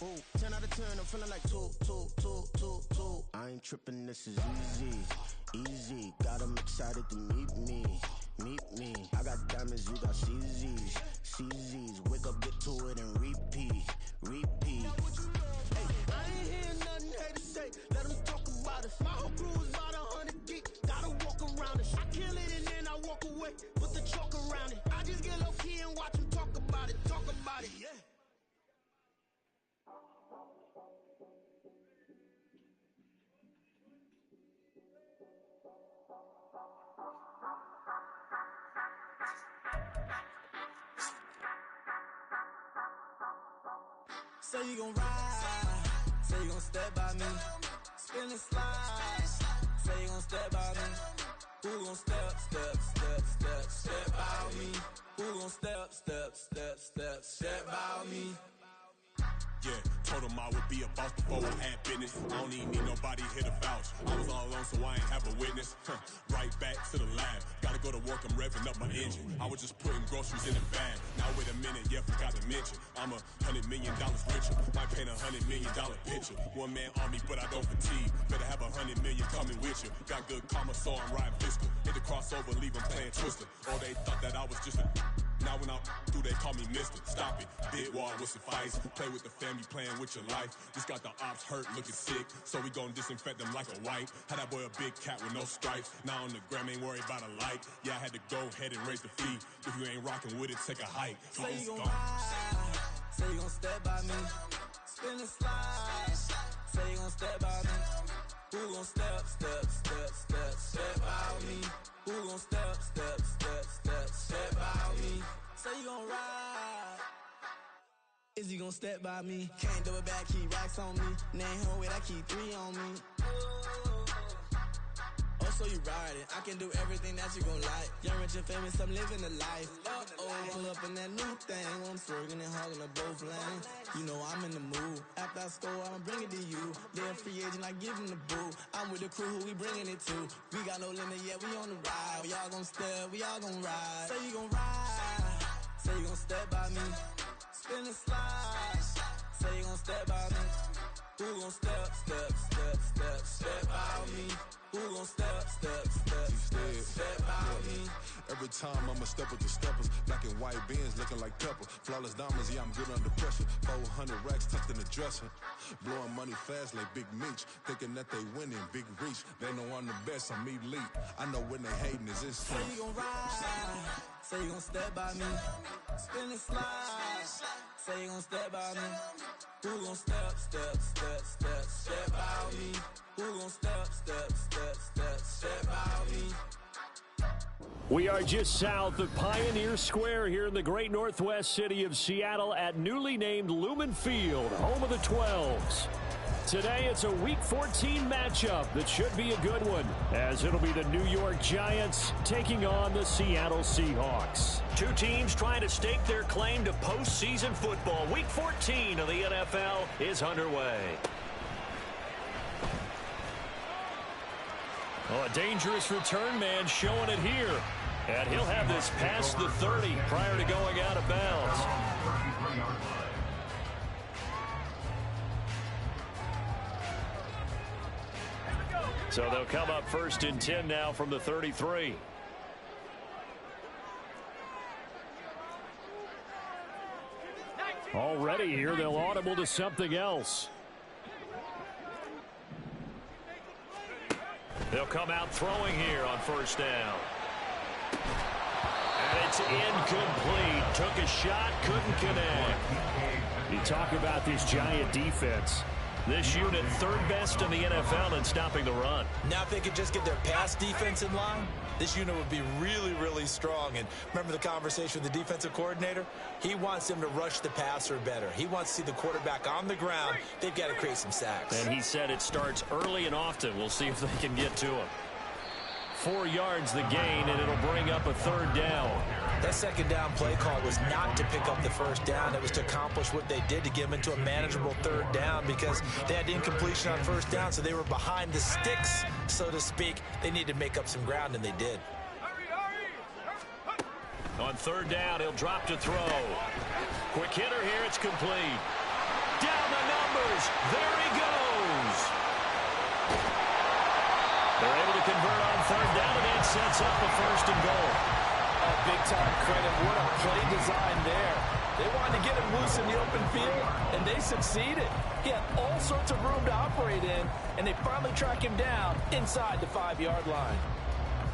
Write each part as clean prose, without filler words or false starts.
Ooh, 10 out of 10, I'm feeling like two. I ain't tripping, this is easy. Got 'em excited to meet me. I got diamonds, you got CZs. Wake up, get to it, and repeat. Hey, I ain't hearing nothing haters say. Let them talk about us. My whole crew is about 100 deep. Gotta walk around it. I kill it and then I walk away. Put the chalk around it. I just get low key and watch them talk about it. Yeah. Say you gon' ride, say you gon' step by me, spin and slide, say you gon' step by me, who gon' step by me, who gon' step by me. Yeah, told him I would be a boss before I had business. I don't even need nobody here to vouch. I was all alone, so I ain't have a witness. Right back to the lab. Gotta go to work, I'm revving up my engine. I was just putting groceries in the bag. Now wait a minute, yeah, forgot to mention. I'm $100 million richer. Might paint $100 million picture. One man army, but I don't fatigue. Better have 100 million coming with you. Got good karma, so I'm riding fiscal. Hit the crossover, leave them playing Twister. Or they thought that I was just a... Now when I do, they call me Mister. Stop it. Big wall with suffice. Play with the family, playing with your life. Just got the ops hurt, looking sick. So we gon' disinfect them like a wipe. Had that boy a big cat with no stripes. Now on the gram, ain't worried about a light. Yeah, I had to go ahead and raise the fee. If you ain't rocking with it, take a hike. Say you gon' ride, say you gon' step by me, spin and slide, say you gon' step by me, who gon' step by me, who gon' step by me, say you gon' ride, is he gon' step by me, can't do it back, keep racks on me, name home with I keep 3 on me. So you ride it, I can do everything that you gon' like. Young, rich, and famous, I'm living the life. Pull up in that new thing, I'm swerving and hogging up both lanes. You know I'm in the mood. After I score, I'ma bring it to you. They're a free agent, I give them the boo. I'm with the crew, who we bringing it to. We got no limit, yeah, we on the ride. We all gon' step, we all gon' ride. Say you gon' ride, say you gon' step by me. Spin and slide, say you gon' step by me. Who gon' step by me? Who gon' step by me? Every time I'ma step with the steppers. Black and white beans looking like pepper. Flawless diamonds, yeah, I'm good under pressure. 400 racks tucked in the dresser. Blowing money fast like Big Meech. Thinking that they winning, big reach. They know I'm the best, I'm elite. I know when they hating is this. Say you gon' ride, say you gon' step by me. Spin and slide, say you gon' step by me. Who gon' step by me? Who gon' step by me? We are just south of Pioneer Square here in the great northwest city of Seattle at newly named Lumen Field, home of the 12s. Today it's a Week 14 matchup that should be a good one, as it'll be the New York Giants taking on the Seattle Seahawks. Two teams trying to stake their claim to postseason football. Week 14 of the NFL is underway. Oh, a dangerous return man showing it here. And he'll have this past the 30 prior to going out of bounds. So they'll come up 1st and 10 now from the 33. Already here, they'll audible to something else. They'll come out throwing here on 1st down. And it's incomplete. Took a shot, couldn't connect. You talk about this Giant defense. This unit 3rd best in the NFL in stopping the run. Now if they could just get their pass defense in line, this unit would be really, really strong. And remember the conversation with the defensive coordinator? He wants them to rush the passer better. He wants to see the quarterback on the ground. They've got to create some sacks. And he said it starts early and often. We'll see if they can get to him. 4 yards the gain, and it'll bring up a 3rd down. That 2nd down play call was not to pick up the 1st down. It was to accomplish what they did to get them into a manageable 3rd down because they had incompletion on 1st down, so they were behind the sticks, so to speak. They needed to make up some ground, and they did. On 3rd down, he'll drop to throw. Quick hitter here, it's complete. Down the throws. There he goes. They're able to convert on third down, and that sets up a first and goal. Big-time credit. What a play design there. They wanted to get him loose in the open field, and they succeeded. He had all sorts of room to operate in, and they finally track him down inside the 5-yard line.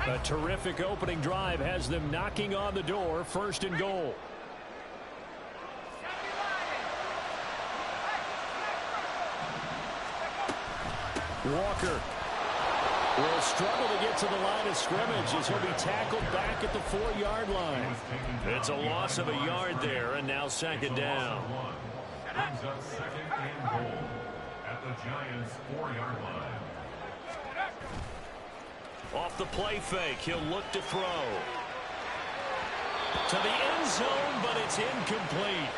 A terrific opening drive has them knocking on the door, first and goal. Walker will struggle to get to the line of scrimmage as he'll be tackled back at the 4-yard line. It's a loss of a yard there, and now second down. Brings up second and goal at the Giants' 4-yard line. Off the play fake, he'll look to throw. To the end zone, but it's incomplete.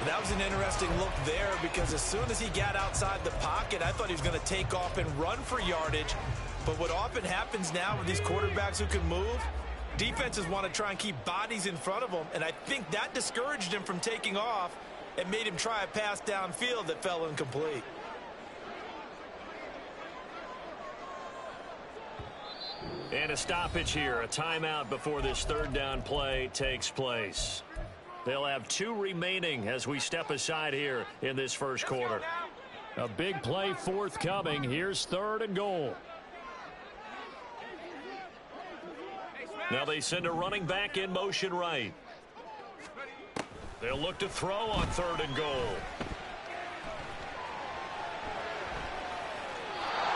That was an interesting look there because as soon as he got outside the pocket, I thought he was going to take off and run for yardage. But what often happens now with these quarterbacks who can move, defenses want to try and keep bodies in front of them, and I think that discouraged him from taking off and made him try a pass downfield that fell incomplete. And a stoppage here, a timeout before this third down play takes place. They'll have 2 remaining as we step aside here in this first quarter. A big play forthcoming. Here's third and goal. Now they send a running back in motion right. They'll look to throw on third and goal.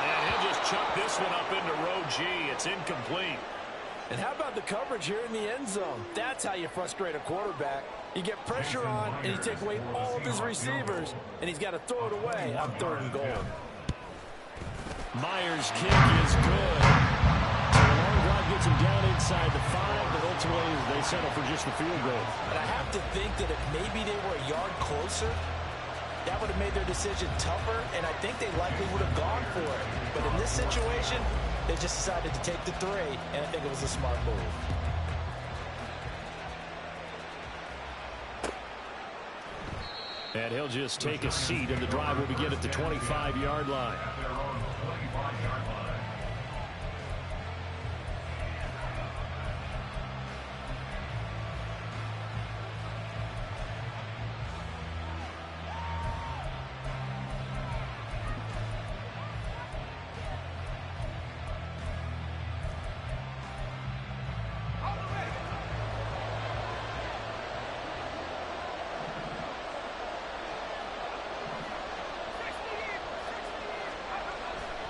And he'll just chuck this one up into row G. It's incomplete. And how about the coverage here in the end zone? That's how you frustrate a quarterback. You get pressure on, and you take away all of his receivers, and he's got to throw it away on third and goal. Myers' kick is good. So the long drive gets him down inside the 5, but ultimately they settle for just the field goal. And I have to think that if maybe they were a yard closer, that would have made their decision tougher, and I think they likely would have gone for it. But in this situation, they just decided to take the 3, and I think it was a smart move. And he'll just take a seat, and the drive will begin at the 25-yard line.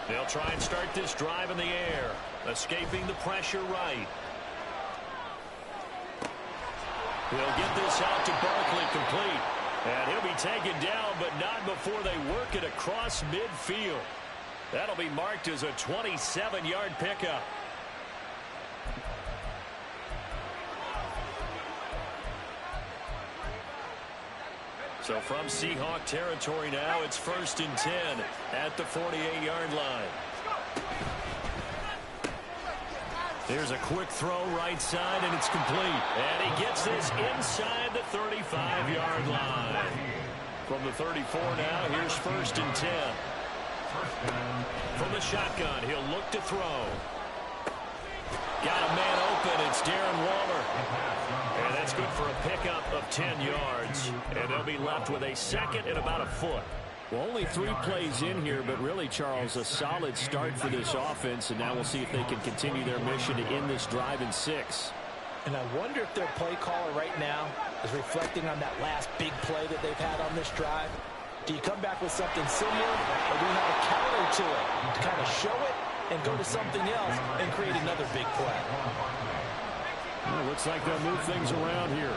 They'll try and start this drive in the air, escaping the pressure right. He'll get this out to Barkley complete. And he'll be taken down, but not before they work it across midfield. That'll be marked as a 27-yard pickup. So from Seahawk territory now, it's 1st and 10 at the 48-yard line. There's a quick throw right side, and it's complete. And he gets this inside the 35-yard line. From the 34 now, here's 1st and 10. From the shotgun, he'll look to throw. Got a man open. It's Darren Waller. And that's good for a pickup of 10 yards. And they'll be left with a second and about a foot. Well, only 3 plays in here, but really, Charles, a solid start for this offense. And now we'll see if they can continue their mission to end this drive in 6. And I wonder if their play caller right now is reflecting on that last big play that they've had on this drive. Do you come back with something similar, or do you have a counter to it to kind of show it and go to something else and create another big play? Well, looks like they'll move things around here.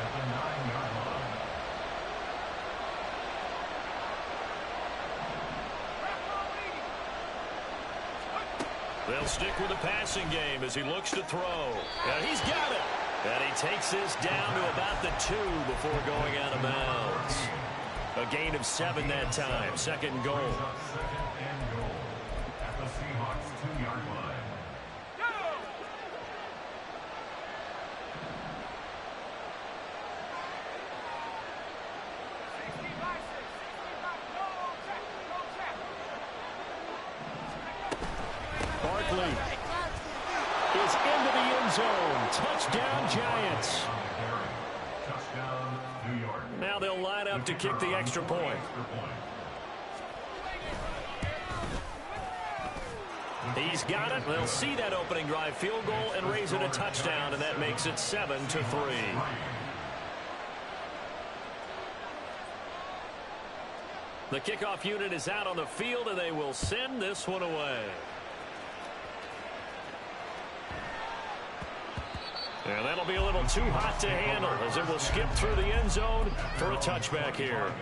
They'll stick with the passing game as he looks to throw. And he's got it. And he takes this down to about the 2 before going out of bounds. A gain of 7 that time. Second and goal. Second and goal at the Seahawks 2-yard line. complete. Is into the end zone. Touchdown, Giants. Touchdown, New York. Now they'll line up to kick the extra point. He's got it. They'll see that opening drive field goal and raise it a touchdown, and that makes it 7-3. The kickoff unit is out on the field, and they will send this one away. And that'll be a little too hot to handle as it will skip through the end zone for a touchback here.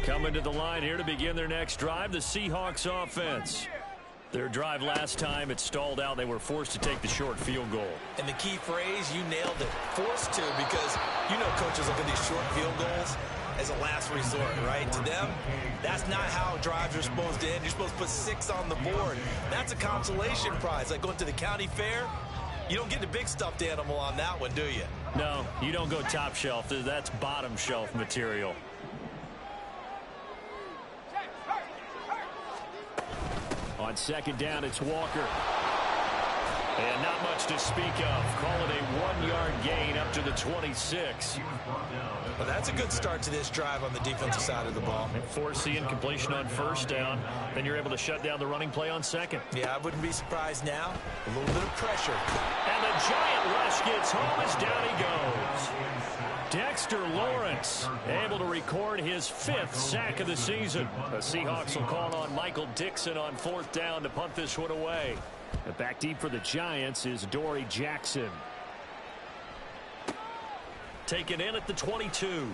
Coming to the line here to begin their next drive, the Seahawks offense. Their drive last time, it stalled out. They were forced to take the short field goal. And the key phrase, you nailed it, forced to, because you know coaches look at these short field goals as a last resort, right? To them, that's not how drives are supposed to end. You're supposed to put 6 on the board. That's a consolation prize. Like going to the county fair, you don't get the big stuffed animal on that one, do you? No, you don't go top shelf. That's bottom shelf material. On second down, it's Walker. And not much to speak of. Call it a 1-yard gain up to the 26. Well, that's a good start to this drive on the defensive side of the ball. Force the incompletion on first down. Then you're able to shut down the running play on second. Yeah, I wouldn't be surprised now. A little bit of pressure. And the giant rush gets home as down he goes. Dexter Lawrence able to record his 5th sack of the season. The Seahawks will call on Michael Dixon on 4th down to punt this one away. And back deep for the Giants is Dory Jackson. Taken in at the 22.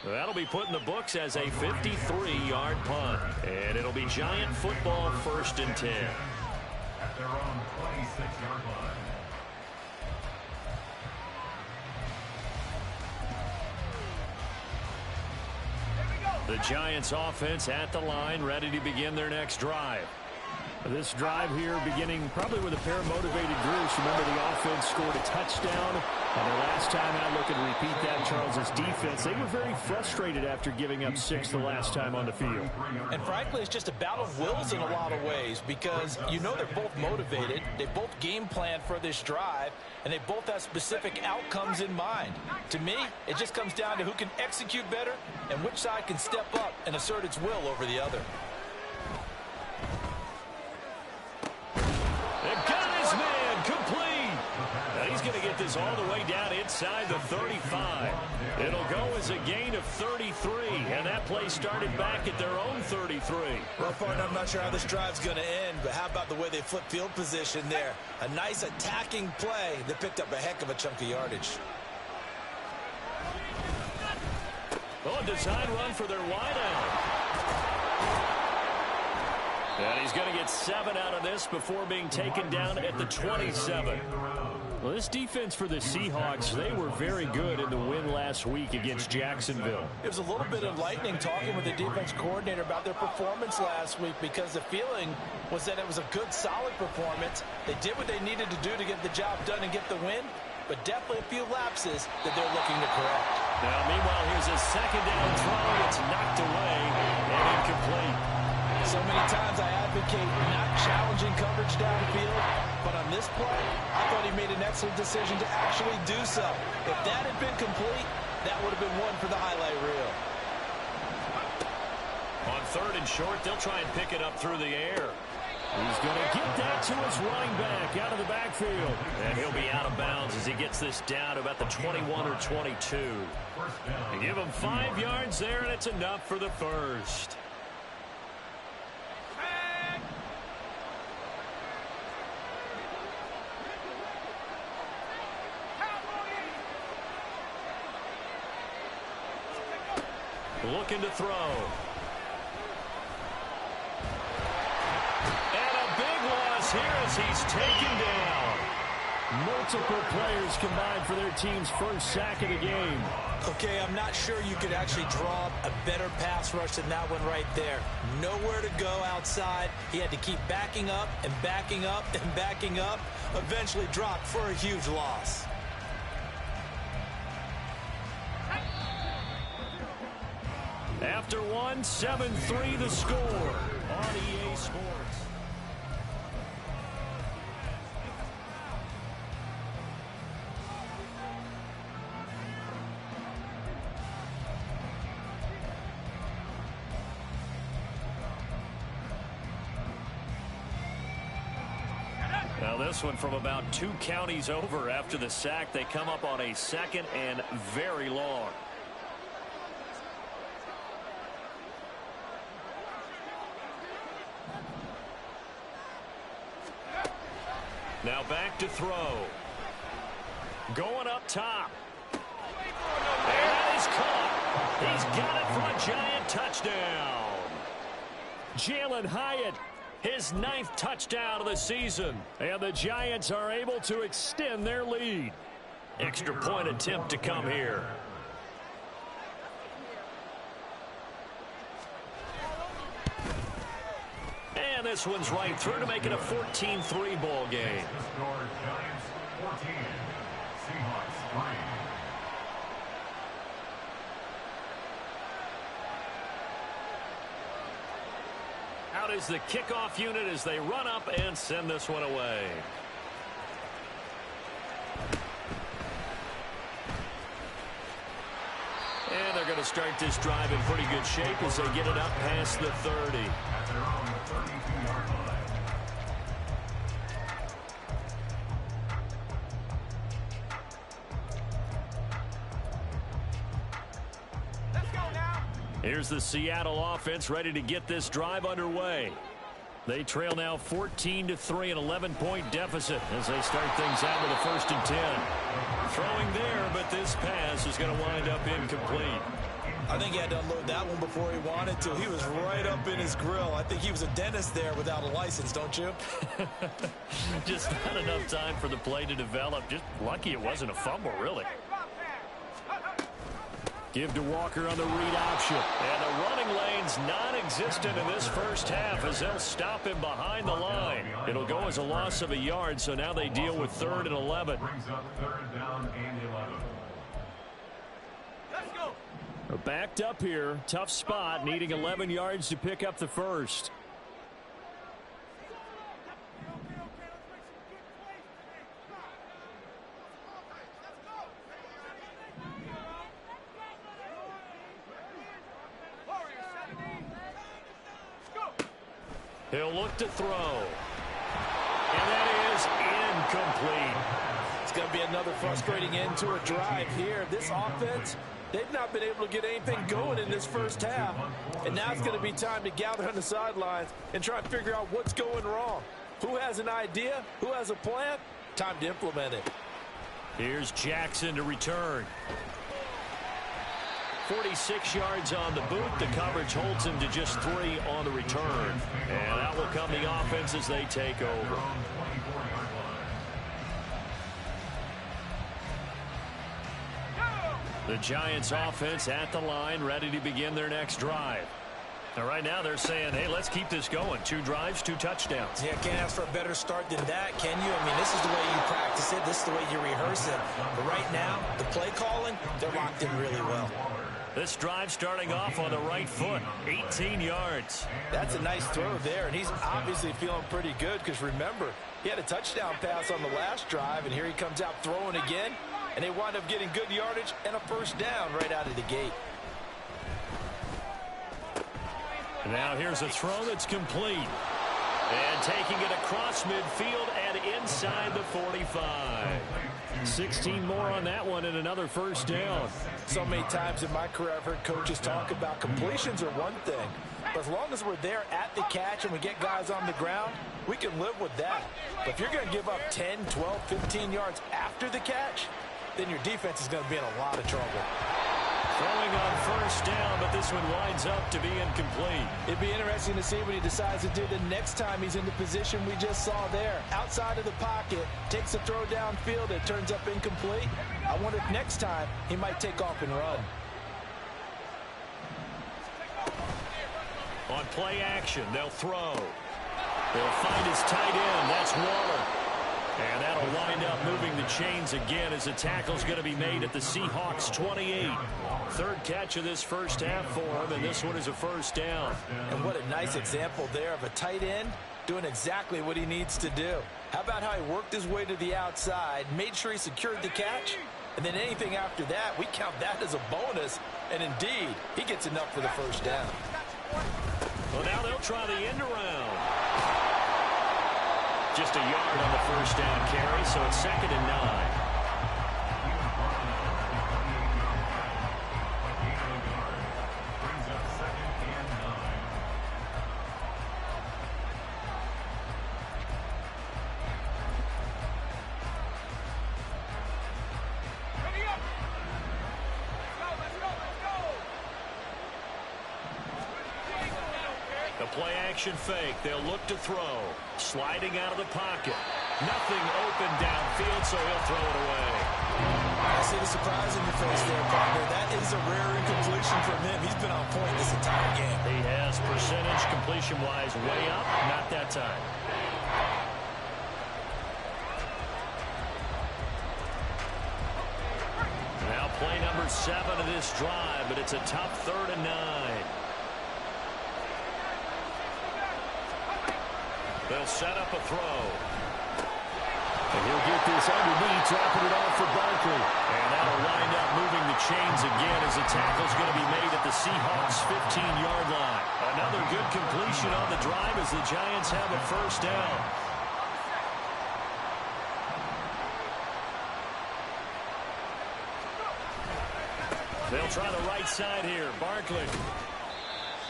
That'll be put in the books as a 53-yard punt. And it'll be Giant football 1st and 10. At their own 26-yard line. The Giants offense at the line, ready to begin their next drive. This drive here beginning probably with a pair of motivated groups. Remember, the offense scored a touchdown. And their last time out, looking to repeat that, Charles's defense, they were very frustrated after giving up 6 the last time on the field. And frankly, it's just a battle of wills in a lot of ways, because you know they're both motivated. They both game planned for this drive, and they both have specific outcomes in mind. To me, it just comes down to who can execute better and which side can step up and assert its will over the other. He's going to get this all the way down inside the 35. It'll go as a gain of 33, and that play started back at their own 33. Well, partner, I'm not sure how this drive's going to end, but how about the way they flip field position there? A nice attacking play that picked up a heck of a chunk of yardage. Oh, a design run for their wideout. And he's going to get 7 out of this before being taken down at the 27. Well, this defense for the Seahawks, they were very good in the win last week against Jacksonville. It was a little bit enlightening talking with the defense coordinator about their performance last week, because the feeling was that it was a good, solid performance. They did what they needed to do to get the job done and get the win, but definitely a few lapses that they're looking to correct. Now, meanwhile, here's a second down throw. It's knocked away and incomplete. So many times I advocate not challenging coverage downfield, but on this play, I thought he made an excellent decision to actually do so. If that had been complete, that would have been one for the highlight reel. On 3rd and short, they'll try and pick it up through the air. He's going to get that to his running back out of the backfield. And he'll be out of bounds as he gets this down to about the 21 or 22. They give him 5 yards there, and it's enough for the first. Looking to throw. And a big loss here as he's taken down. Multiple players combined for their team's first sack of the game. Okay, I'm not sure you could actually draw up a better pass rush than that one right there. Nowhere to go outside. He had to keep backing up and backing up and backing up. Eventually dropped for a huge loss. After one, 7-3 the score on EA Sports. Now this one from about 2 counties over after the sack. They come up on a 2nd and very long. Now back to throw. Going up top. And that is caught. He's got it for a Giant touchdown. Jalen Hyatt, his 9th touchdown of the season. And the Giants are able to extend their lead. Extra point attempt to come here. And this one's right through to make it a 14-3 ball game. Giants 14, Seahawks 3. Out is the kickoff unit as they run up and send this one away. And they're going to start this drive in pretty good shape as they get it up past the 30. At their own 32-yard line. Here's the Seattle offense ready to get this drive underway. They trail now 14-3, an 11-point deficit as they start things out with a 1st and 10. Throwing there, but this pass is going to wind up incomplete. I think he had to unload that one before he wanted to. He was right up in his grill. I think he was a dentist there without a license, don't you? Just not enough time for the play to develop. Just lucky it wasn't a fumble, really. Give to Walker on the read option. And the running lane's non-existent in this first half as they'll stop him behind the line. It'll go as a loss of a yard, so now they deal with 3rd and 11. Brings up 3rd down and 11. Let's go. They're backed up here. Tough spot, needing 11 yards to pick up the first. He'll look to throw. And that is incomplete. It's going to be another frustrating end to a drive here. This offense, they've not been able to get anything going in this first half. And now it's going to be time to gather on the sidelines and try and figure out what's going wrong. Who has an idea? Who has a plan? Time to implement it. Here's Jackson to return. 46 yards on the boot. The coverage holds him to just 3 on the return. And out will come the offense as they take over. The Giants offense at the line, ready to begin their next drive. Now, right now they're saying, hey, let's keep this going. 2 drives, 2 touchdowns. Yeah, can't ask for a better start than that, can you? I mean, this is the way you practice it. This is the way you rehearse it. But right now, the play calling, they're locked in really well. This drive starting off on the right foot, 18 yards. That's a nice throw there, and he's obviously feeling pretty good because, remember, he had a touchdown pass on the last drive, and here he comes out throwing again, and they wind up getting good yardage and a first down right out of the gate. Now here's a throw that's complete. And taking it across midfield and inside the 45. 16 more on that one and another first down. So many times in my career I've heard coaches talk about completions are one thing. But as long as we're there at the catch and we get guys on the ground, we can live with that. But if you're going to give up 10, 12, 15 yards after the catch, then your defense is going to be in a lot of trouble. Throwing on first down, but this one winds up to be incomplete. It'd be interesting to see what he decides to do the next time he's in the position we just saw there. Outside of the pocket, takes a throw downfield, it turns up incomplete. I wonder if next time he might take off and run. On play action, they'll throw. They'll find his tight end. That's Waller. And that'll wind up moving the chains again as the tackle's going to be made at the Seahawks 28. Third catch of this first half for him, and this one is a first down. And what a nice example there of a tight end doing exactly what he needs to do. How about how he worked his way to the outside, made sure he secured the catch, and then anything after that, we count that as a bonus. And indeed, he gets enough for the first down. Well, now they'll try the end around. Just a yard on the first down carry, so it's 2nd and 9. Play action fake. They'll look to throw. Sliding out of the pocket. Nothing open downfield, so he'll throw it away. I see the surprise in your face there, partner. That is a rare incompletion from him. He's been on point this entire game. He has percentage completion-wise way up. Not that time. Now play number 7 of this drive, but it's a tough 3rd and 9. They'll set up a throw. And he'll get this underneath, dropping it off for Barkley. And that'll wind up moving the chains again as the tackle's going to be made at the Seahawks' 15-yard line. Another good completion on the drive as the Giants have a first down. They'll try the right side here. Barkley.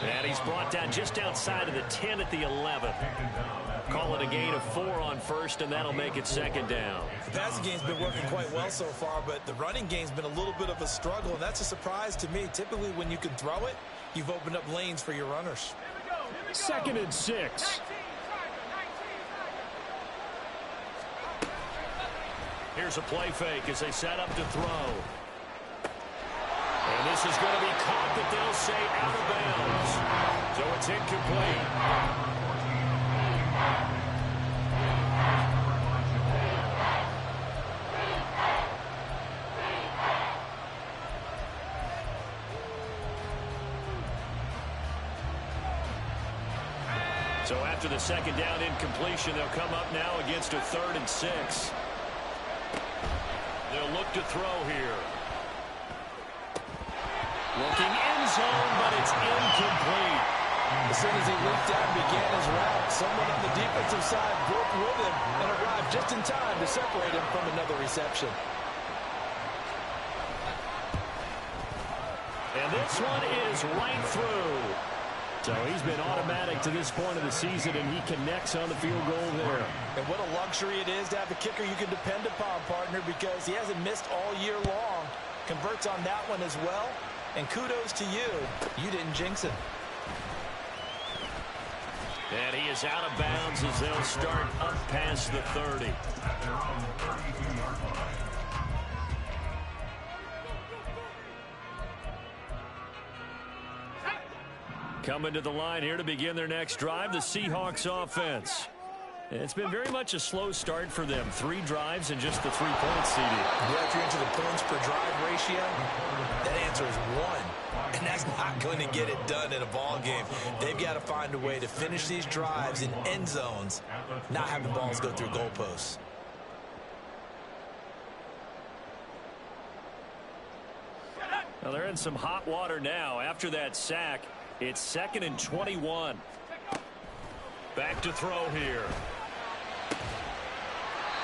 And he's brought down just outside of the 10 at the 11. Call it a gain of 4 on first, and that'll make it 2nd down. The passing game's been working quite well so far, but the running game's been a little bit of a struggle, and that's a surprise to me. Typically, when you can throw it, you've opened up lanes for your runners. 2nd and 6. Here's a play fake as they set up to throw. And this is going to be caught, but they'll say out of bounds. So it's incomplete. So after the 2nd down incompletion, they'll come up now against a 3rd and 6. They'll look to throw here. Looking end zone, but it's incomplete. As soon as he leaped out and began his route, someone on the defensive side broke with him and arrived just in time to separate him from another reception. And this one is right through. So he's been automatic to this point of the season, and he connects on the field goal there. And what a luxury it is to have a kicker you can depend upon, partner, because he hasn't missed all year long. Converts on that one as well. And kudos to you. You didn't jinx him. And he is out of bounds as they'll start up past the 30. Coming to the line here to begin their next drive, the Seahawks offense. It's been very much a slow start for them. 3 drives and just the 3 points, CD. Yeah, if you're into the points per drive ratio, that answer is 1. And that's not going to get it done in a ball game. They've got to find a way to finish these drives in end zones, not have the balls go through goalposts. Well, they're in some hot water now. After that sack, it's 2nd and 21. Back to throw here.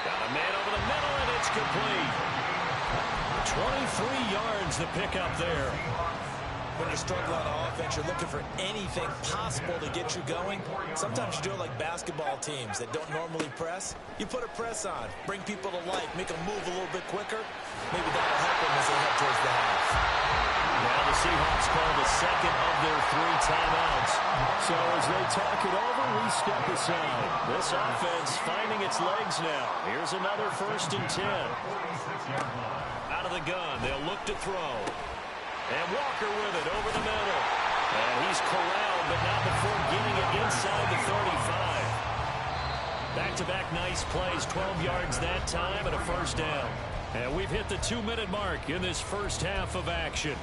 Got a man over the middle, and it's complete. 23 yards the pickup there. When you're struggling on offense, you're looking for anything possible to get you going. Sometimes you do it like basketball teams that don't normally press. You put a press on, bring people to life, make them move a little bit quicker. Maybe that'll help them as they head towards the half. Now the Seahawks call the second of their 3 timeouts. So as they talk it over, we step aside. This offense finding its legs now. Here's another 1st and 10. Out of the gun, they'll look to throw. And Walker with it over the middle. And he's corralled, but not before getting it inside the 35. Back-to-back nice plays, 12 yards that time and a 1st down. And we've hit the 2-minute mark in this first half of action.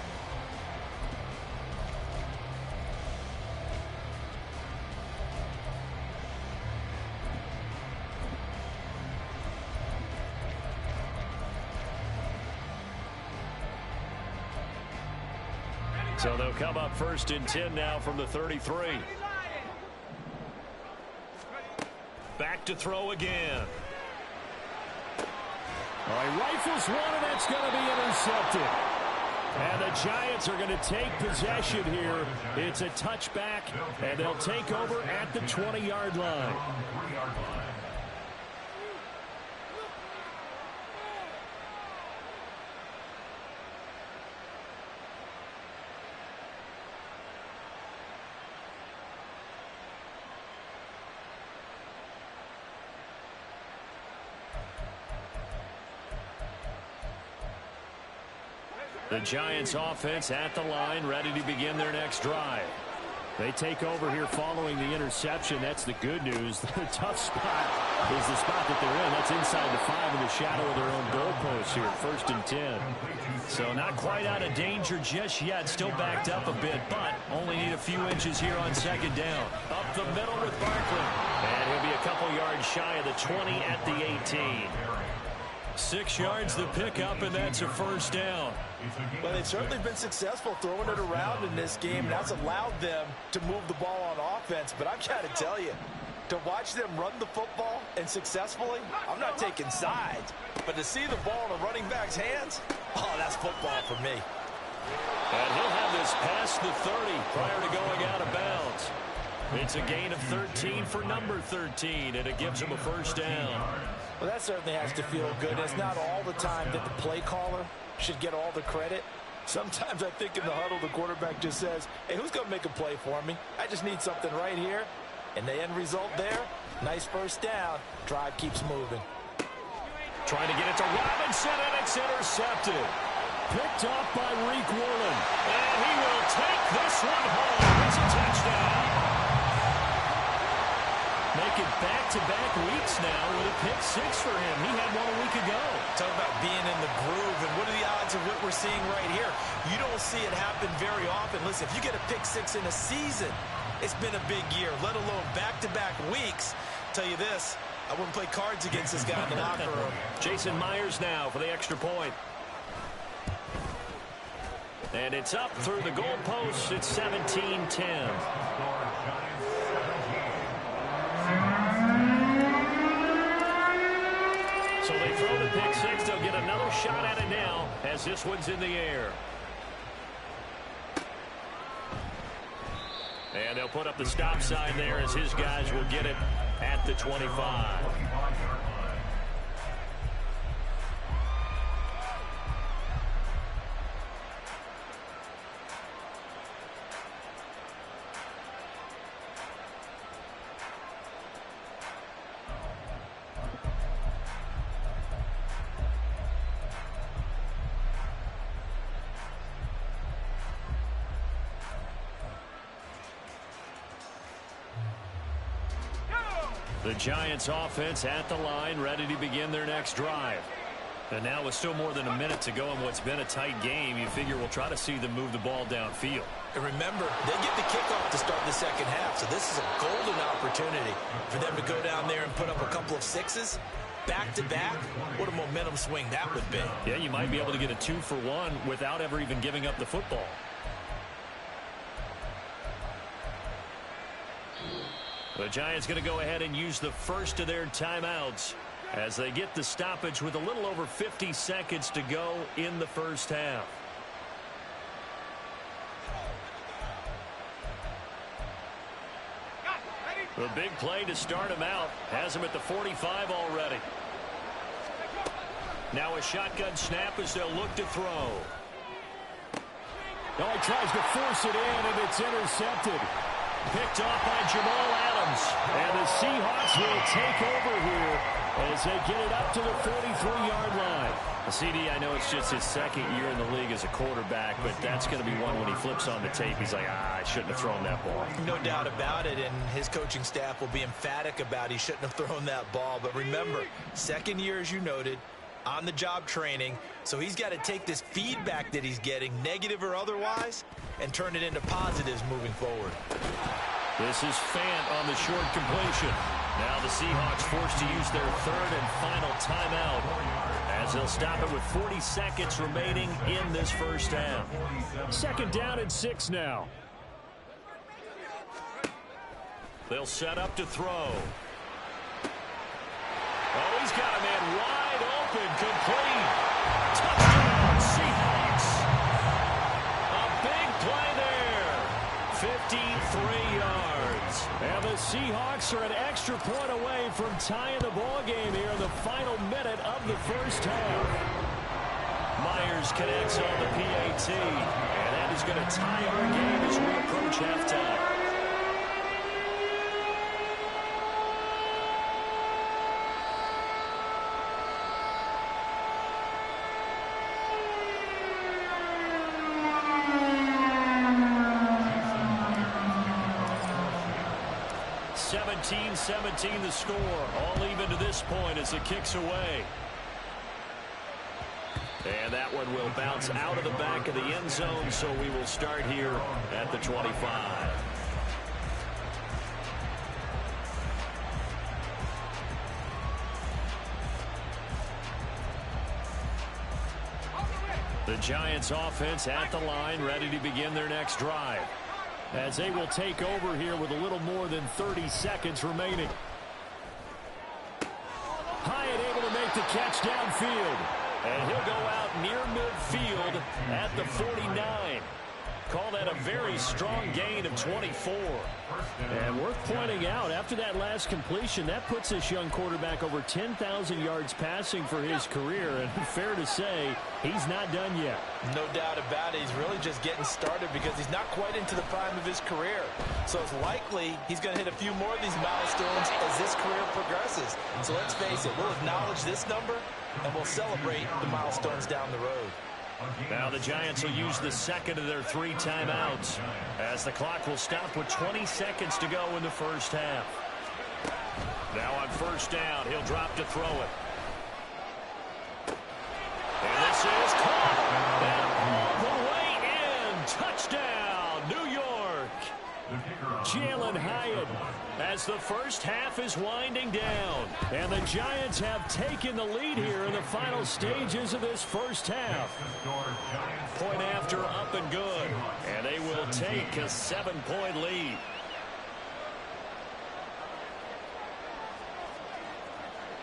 So they'll come up 1st and 10 now from the 33. Back to throw again. All right, rifles one, and that's going to be intercepted. And the Giants are going to take possession here. It's a touchback, and they'll take over at the 20-yard line. The Giants offense at the line, ready to begin their next drive. They take over here following the interception. That's the good news. The tough spot is the spot that they're in. That's inside the 5 in the shadow of their own goalpost here, 1st and 10. So not quite out of danger just yet. Still backed up a bit, but only need a few inches here on 2nd down. Up the middle with Barkley. And he'll be a couple yards shy of the 20 at the 18. 6 yards the pickup, and that's a 1st down. Well, they've certainly been successful throwing it around in this game, and that's allowed them to move the ball on offense. But I've got to tell you, to watch them run the football and successfully, I'm not taking sides, but to see the ball in a running back's hands, oh, that's football for me. And he'll have this past the 30 prior to going out of bounds. It's a gain of 13 for number 13, and it gives him a 1st down. Well, that certainly has to feel good. It's not all the time that the play caller should get all the credit. Sometimes I think in the huddle, the quarterback just says, hey, who's going to make a play for me? I just need something right here. And the end result there, nice 1st down. Drive keeps moving. Trying to get it to Robinson, and it's intercepted. Picked off by Reek Woolen. And he will take this one home. It's a touchdown. Making back-to-back weeks now with a pick 6 for him. He had one a week ago. Talk about being in the groove, and what are the odds of what we're seeing right here? You don't see it happen very often. Listen, if you get a pick 6 in a season, it's been a big year, let alone back-to-back weeks. Tell you this, I wouldn't play cards against this guy in the locker room. Jason Myers now for the extra point. And it's up through the goalposts. It's 17-10. So they throw the pick 6. They'll get another shot at it now as this one's in the air. And they'll put up the stop sign there as his guys will get it at the 25. The Giants offense at the line, ready to begin their next drive. And now with still more than a minute to go in what's been a tight game, you figure we'll try to see them move the ball downfield. And remember, they get the kickoff to start the 2nd half, so this is a golden opportunity for them to go down there and put up a couple of 6s. Back-to-back, what a momentum swing that would be. Yeah, you might be able to get a 2-for-1 without ever even giving up the football. The Giants going to go ahead and use the first of their timeouts as they get the stoppage with a little over 50 seconds to go in the first half. The big play to start him out has him at the 45 already. Now a shotgun snap as they'll look to throw. Oh, he tries to force it in, and it's intercepted. Picked off by Jamal Adams. And the Seahawks will take over here as they get it up to the 43-yard line. CD, I know it's just his second year in the league as a quarterback, but that's going to be one when he flips on the tape. He's like, I shouldn't have thrown that ball. No doubt about it, and his coaching staff will be emphatic about he shouldn't have thrown that ball. But remember, second year, as you noted, on-the-job training, so he's got to take this feedback that he's getting, negative or otherwise, and turn it into positives moving forward. This is Fant on the short completion. Now the Seahawks forced to use their third and final timeout as they'll stop it with 40 seconds remaining in this first half. Second down and 6 now. They'll set up to throw. Oh, he's got a man wide open, complete. Touchdown, Seahawks. A big play there. 53 yards. And the Seahawks are an extra point away from tying the ball game here in the final minute of the first half. Myers connects on the PAT. And that is going to tie our game as we approach halftime. .17 the score, all even to this point as it kicks away. And that one will bounce out of the back of the end zone, so we will start here at the 25. The Giants offense at the line, ready to begin their next drive, as they will take over here with a little more than 30 seconds remaining. Hyatt able to make the catch downfield. And he'll go out near midfield at the 49. Call that a very strong gain of 24. And worth pointing out, after that last completion, that puts this young quarterback over 10,000 yards passing for his career. And fair to say, he's not done yet. No doubt about it. He's really just getting started because he's not quite into the prime of his career. So it's likely he's going to hit a few more of these milestones as this career progresses. So let's face it, we'll acknowledge this number and we'll celebrate the milestones down the road. Now the Giants will use the second of their 3 timeouts as the clock will stop with 20 seconds to go in the first half. Now on first down, he'll drop to throw it. And this is caught. And all the way in. Touchdown, New York. Jalen Hyatt, as the first half is winding down. And the Giants have taken the lead here in the final stages of this first half. Point after up and good. And they will take a 7-point lead.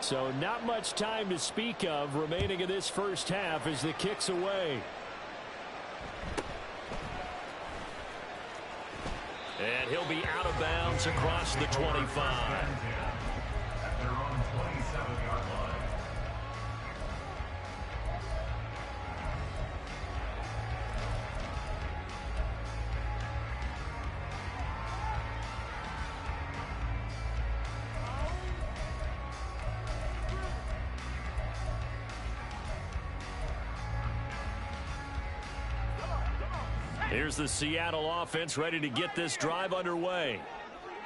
So not much time to speak of remaining in this first half as the kick's away. And he'll be out of bounds across the 25. At their own 27-yard line. Here's the Seattle offense ready to get this drive underway.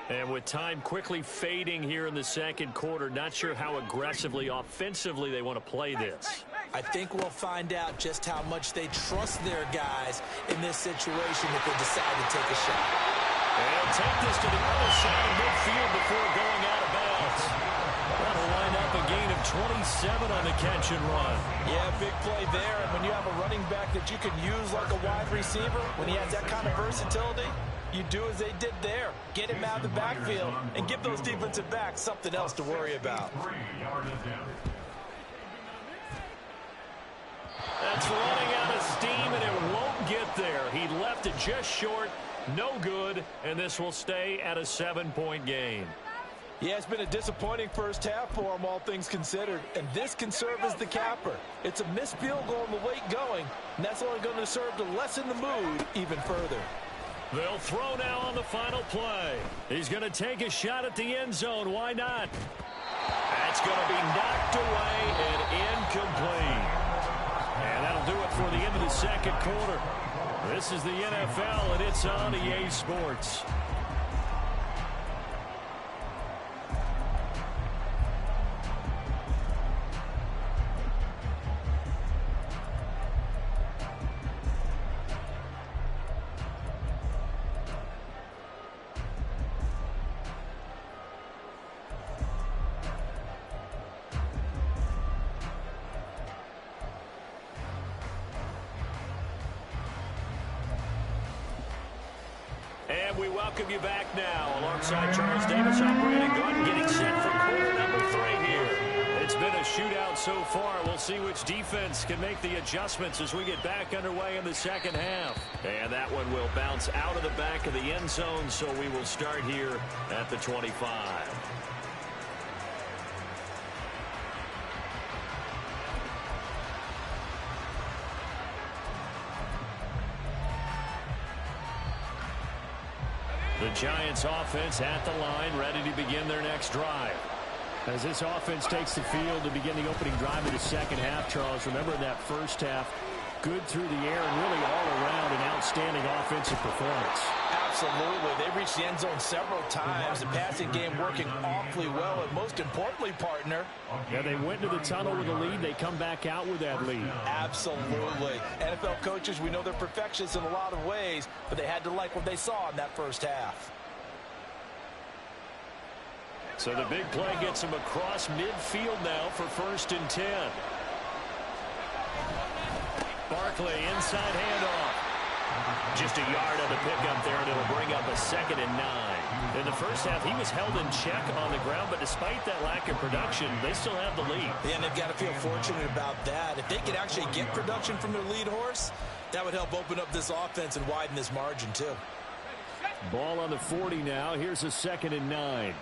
And with time quickly fading here in the second quarter, not sure how aggressively, offensively they want to play this. I think we'll find out just how much they trust their guys in this situation if they decide to take a shot. And take this to the other side of midfield before going out of bounds. That'll line up a gain of 27 on the catch and run. Yeah, big play there. And when you have a running back that you can use like a wide receiver, when he has that kind of versatility, you do as they did there. Get him out of the backfield and give those defensive backs something else to worry about. That's running out of steam, and it won't get there. He left it just short, no good, and this will stay at a 7-point game. Yeah, it's been a disappointing first half for them, all things considered. And this can serve as the capper. It's a missed field goal in the late going, and that's only going to serve to lessen the mood even further. They'll throw now on the final play. He's going to take a shot at the end zone. Why not? That's going to be knocked away and incomplete. And that'll do it for the end of the second quarter. This is the NFL, and it's on EA Sports. And we welcome you back now. Alongside Charles Davis, I'm Brandon Gordon, getting set for quarter number 3 here. It's been a shootout so far. We'll see which defense can make the adjustments as we get back underway in the second half. And that one will bounce out of the back of the end zone, so we will start here at the 25. The Giants offense at the line, ready to begin their next drive. As this offense takes the field to begin the opening drive of the second half, Charles, remember in that first half, good through the air and really all around an outstanding offensive performance. Absolutely. They reached the end zone several times. The passing game working awfully well. And most importantly, partner. Yeah, they went to the tunnel with a lead. They come back out with that lead. Absolutely. NFL coaches, we know they're perfectionists in a lot of ways, but they had to like what they saw in that first half. So the big play gets him across midfield now for 1st and 10. Barkley, inside handoff. Just a yard on the pickup there, and it'll bring up a 2nd and 9. In the first half, he was held in check on the ground, but despite that lack of production, they still have the lead. Yeah, and they've got to feel fortunate about that. If they could actually get production from their lead horse, that would help open up this offense and widen this margin, too. Ball on the 40 now. Here's a 2nd and 9.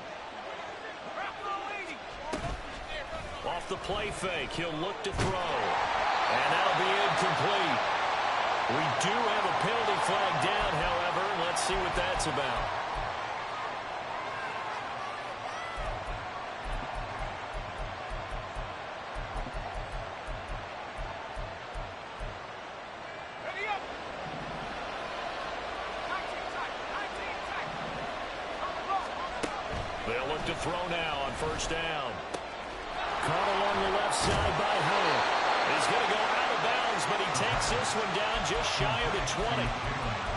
Off the play fake, he'll look to throw. And that'll be incomplete. We do have a penalty flag down, however. Let's see what that's about. They'll look to throw now on 1st down. Caught along the left side by Hunter. He's going to go out of bounds, but he takes this one down just shy of the 20.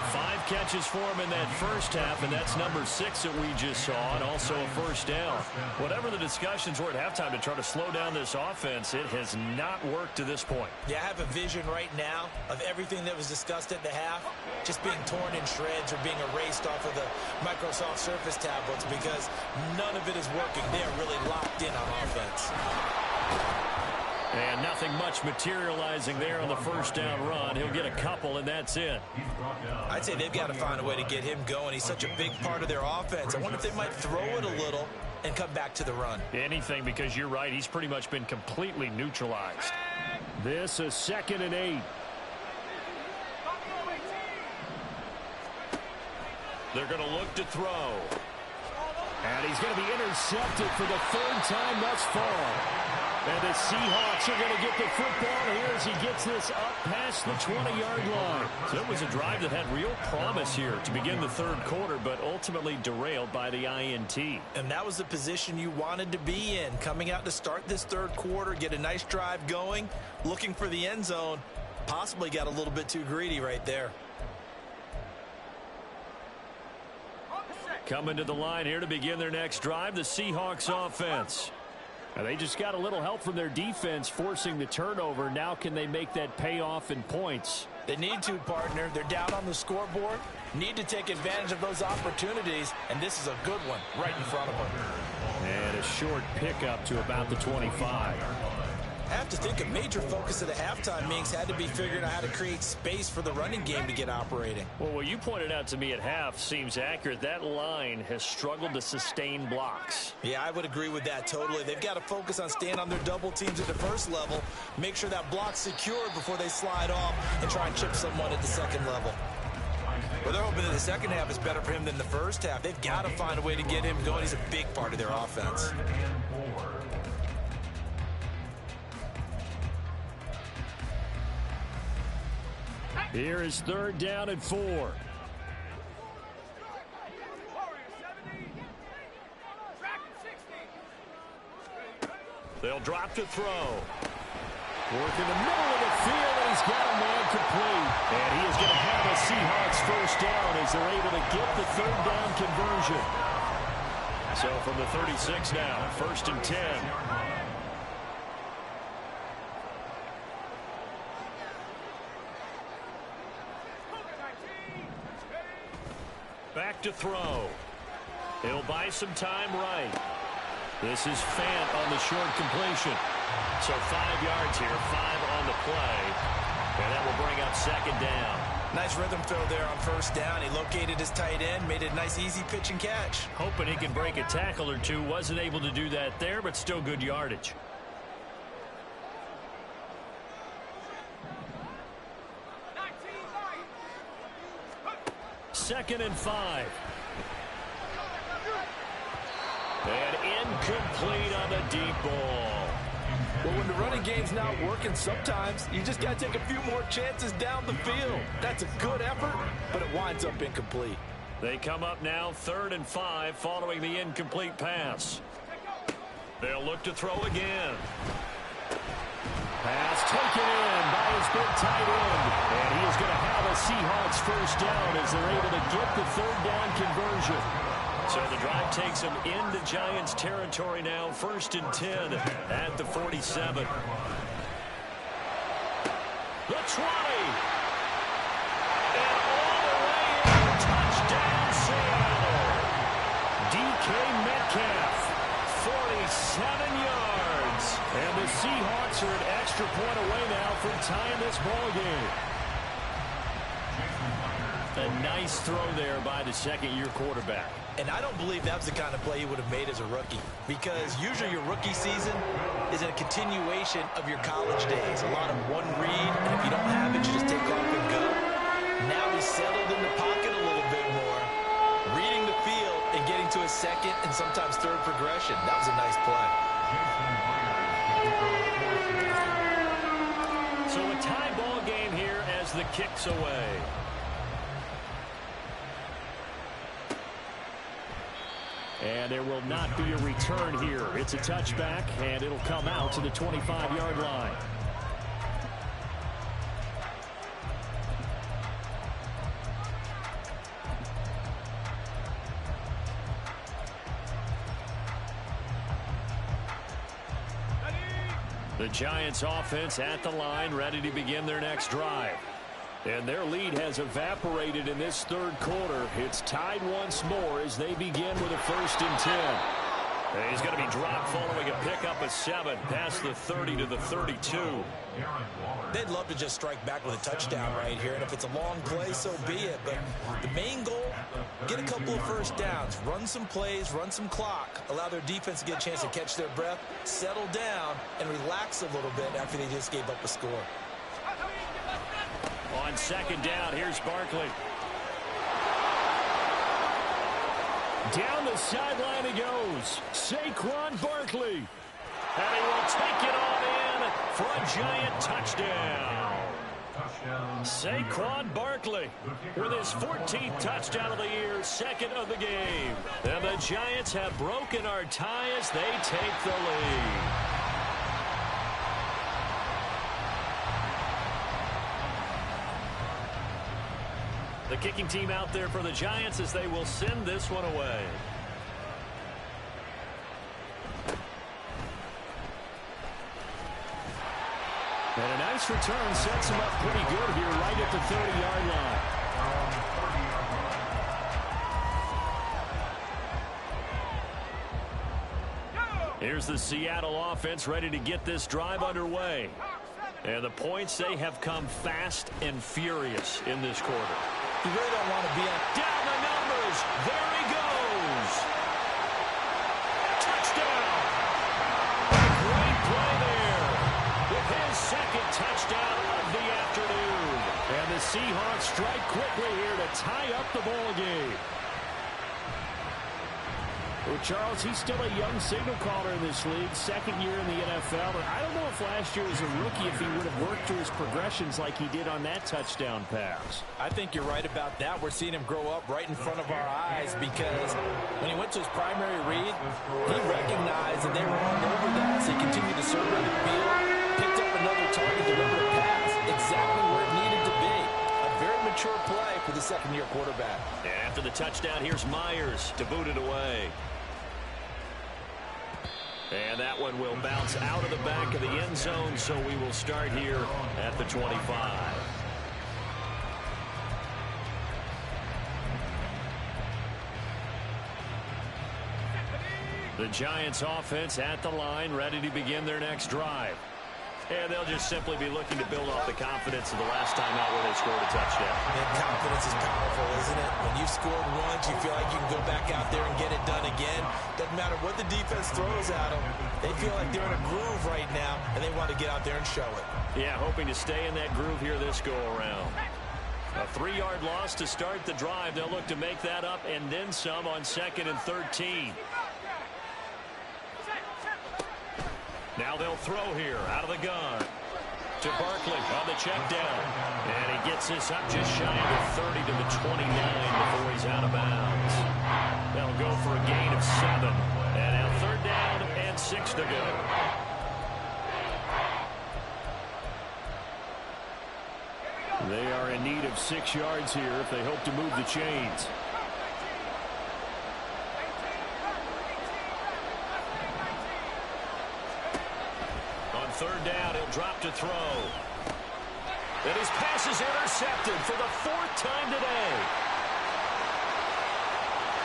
5 catches for him in that first half, and that's number 6 that we just saw, and also a 1st down. Whatever the discussions were at halftime to try to slow down this offense, it has not worked to this point. Yeah, I have a vision right now of everything that was discussed at the half just being torn in shreds or being erased off of the Microsoft Surface tablets because none of it is working. They are really locked in on offense. And nothing much materializing there on the 1st down run. He'll get a couple, and that's it. I'd say they've got to find a way to get him going. He's such a big part of their offense. I wonder if they might throw it a little and come back to the run. Anything, because you're right. He's pretty much been completely neutralized. This a 2nd and 8. They're going to look to throw. And he's going to be intercepted for the 3rd time thus far. And the Seahawks are going to get the football here as he gets this up past the 20-yard line. So it was a drive that had real promise here to begin the 3rd quarter, but ultimately derailed by the INT. And that was the position you wanted to be in, coming out to start this 3rd quarter, get a nice drive going, looking for the end zone. Possibly got a little bit too greedy right there. Coming to the line here to begin their next drive, the Seahawks offense. Now they just got a little help from their defense forcing the turnover. Now can they make that payoff in points? They need to, partner. They're down on the scoreboard. Need to take advantage of those opportunities, and this is a good one right in front of them. And a short pickup to about the 25. I have to think a major focus of the halftime Minks had to be figuring out how to create space for the running game to get operating. Well, what you pointed out to me at half seems accurate. That line has struggled to sustain blocks. Yeah, I would agree with that totally. They've got to focus on staying on their double teams at the first level, make sure that block's secured before they slide off and try and chip someone at the second level. Well, they're hoping that the second half is better for him than the first half. They've got to find a way to get him going. He's a big part of their offense. Here is 3rd down and 4. They'll drop to throw. Work in the middle of the field, and he's got a man complete. And he is going to have a Seahawks first down as they're able to get the 3rd down conversion. So from the 36 now, 1st and 10. Back to throw. He'll buy some time right. This is Fant on the short completion. So 5 yards here, 5 on the play. And that will bring up 2nd down. Nice rhythm throw there on 1st down. He located his tight end, made it a nice easy pitch and catch. Hoping he can break a tackle or two. Wasn't able to do that there, but still good yardage. Second and 5. And incomplete on the deep ball. Well, when the running game's not working, sometimes you just got to take a few more chances down the field. That's a good effort, but it winds up incomplete. They come up now 3rd and 5 following the incomplete pass. They'll look to throw again. Pass taken in by his big tight end. And he is going to have a Seahawks first down as they're able to get the 3rd down conversion. So the drive takes them into Giants territory now, 1st and 10 at the 47. The 20. And all the way in, touchdown Seattle. DK Metcalf, 47 yards. And the Seahawks are an extra point away now from tying this ball game. A nice throw there by the second-year quarterback. And I don't believe that was the kind of play he would have made as a rookie, because usually your rookie season is a continuation of your college days. A lot of one read, and if you don't have it, you just take off and go. Now he's settled in the pocket a little bit more, reading the field and getting to a second and sometimes third progression. That was a nice play. So a tie ball game here as the kick's away. And there will not be a return here. It's a touchback, and it'll come out to the 25-yard line. The Giants offense at the line, ready to begin their next drive. And their lead has evaporated in this 3rd quarter. It's tied once more as they begin with a 1st and 10. And he's going to be dropped following a pickup of 7 past the 30 to the 32. They'd love to just strike back with a touchdown right here, and if it's a long play, so be it. But the main goal, get a couple of first downs, run some plays, run some clock, allow their defense to get a chance to catch their breath, settle down, and relax a little bit after they just gave up a score. On 2nd down, here's Barkley. Down the sideline he goes. Saquon Barkley. And he will take it on in for a Giant touchdown. Saquon Barkley with his 14th touchdown of the year, 2nd of the game. And the Giants have broken our tie as they take the lead. The kicking team out there for the Giants as they will send this one away. And a nice return sets him up pretty good here right at the 30-yard line. Here's the Seattle offense ready to get this drive underway. And the points, they have come fast and furious in this quarter. You really don't want to be on. Down the numbers. There he goes. Touchdown. Great play there. With his second touchdown of the afternoon. And the Seahawks strike quickly here to tie up the ball game. Well, Charles, he's still a young signal caller in this league, second year in the NFL. But I don't know if last year as a rookie, if he would have worked through his progressions like he did on that touchdown pass. I think you're right about that. We're seeing him grow up right in front of our eyes because when he went to his primary read, he recognized that they were all over that. So he continued to survey the field, picked up another target, delivered a pass exactly where it needed to be. A very mature play for the second-year quarterback. And after the touchdown, here's Myers to boot it away. And that one will bounce out of the back of the end zone, so we will start here at the 25. The Giants offense at the line, ready to begin their next drive. And they'll just simply be looking to build off the confidence of the last time out where they scored a touchdown. And confidence is powerful, isn't it? When you've scored once, you feel like you can go back out there and get it done again. Doesn't matter what the defense throws at them. They feel like they're in a groove right now, and they want to get out there and show it. Yeah, hoping to stay in that groove here this go-around. A 3-yard loss to start the drive. They'll look to make that up and then some on 2nd and 13. Now they'll throw here out of the gun to Barkley on the check down. And he gets this up just shy of the 30 to the 29 before he's out of bounds. They'll go for a gain of 7. And now 3rd down and 6 to go. They are in need of 6 yards here if they hope to move the chains. On 3rd down, he'll drop to throw. And his pass is intercepted for the 4th time today.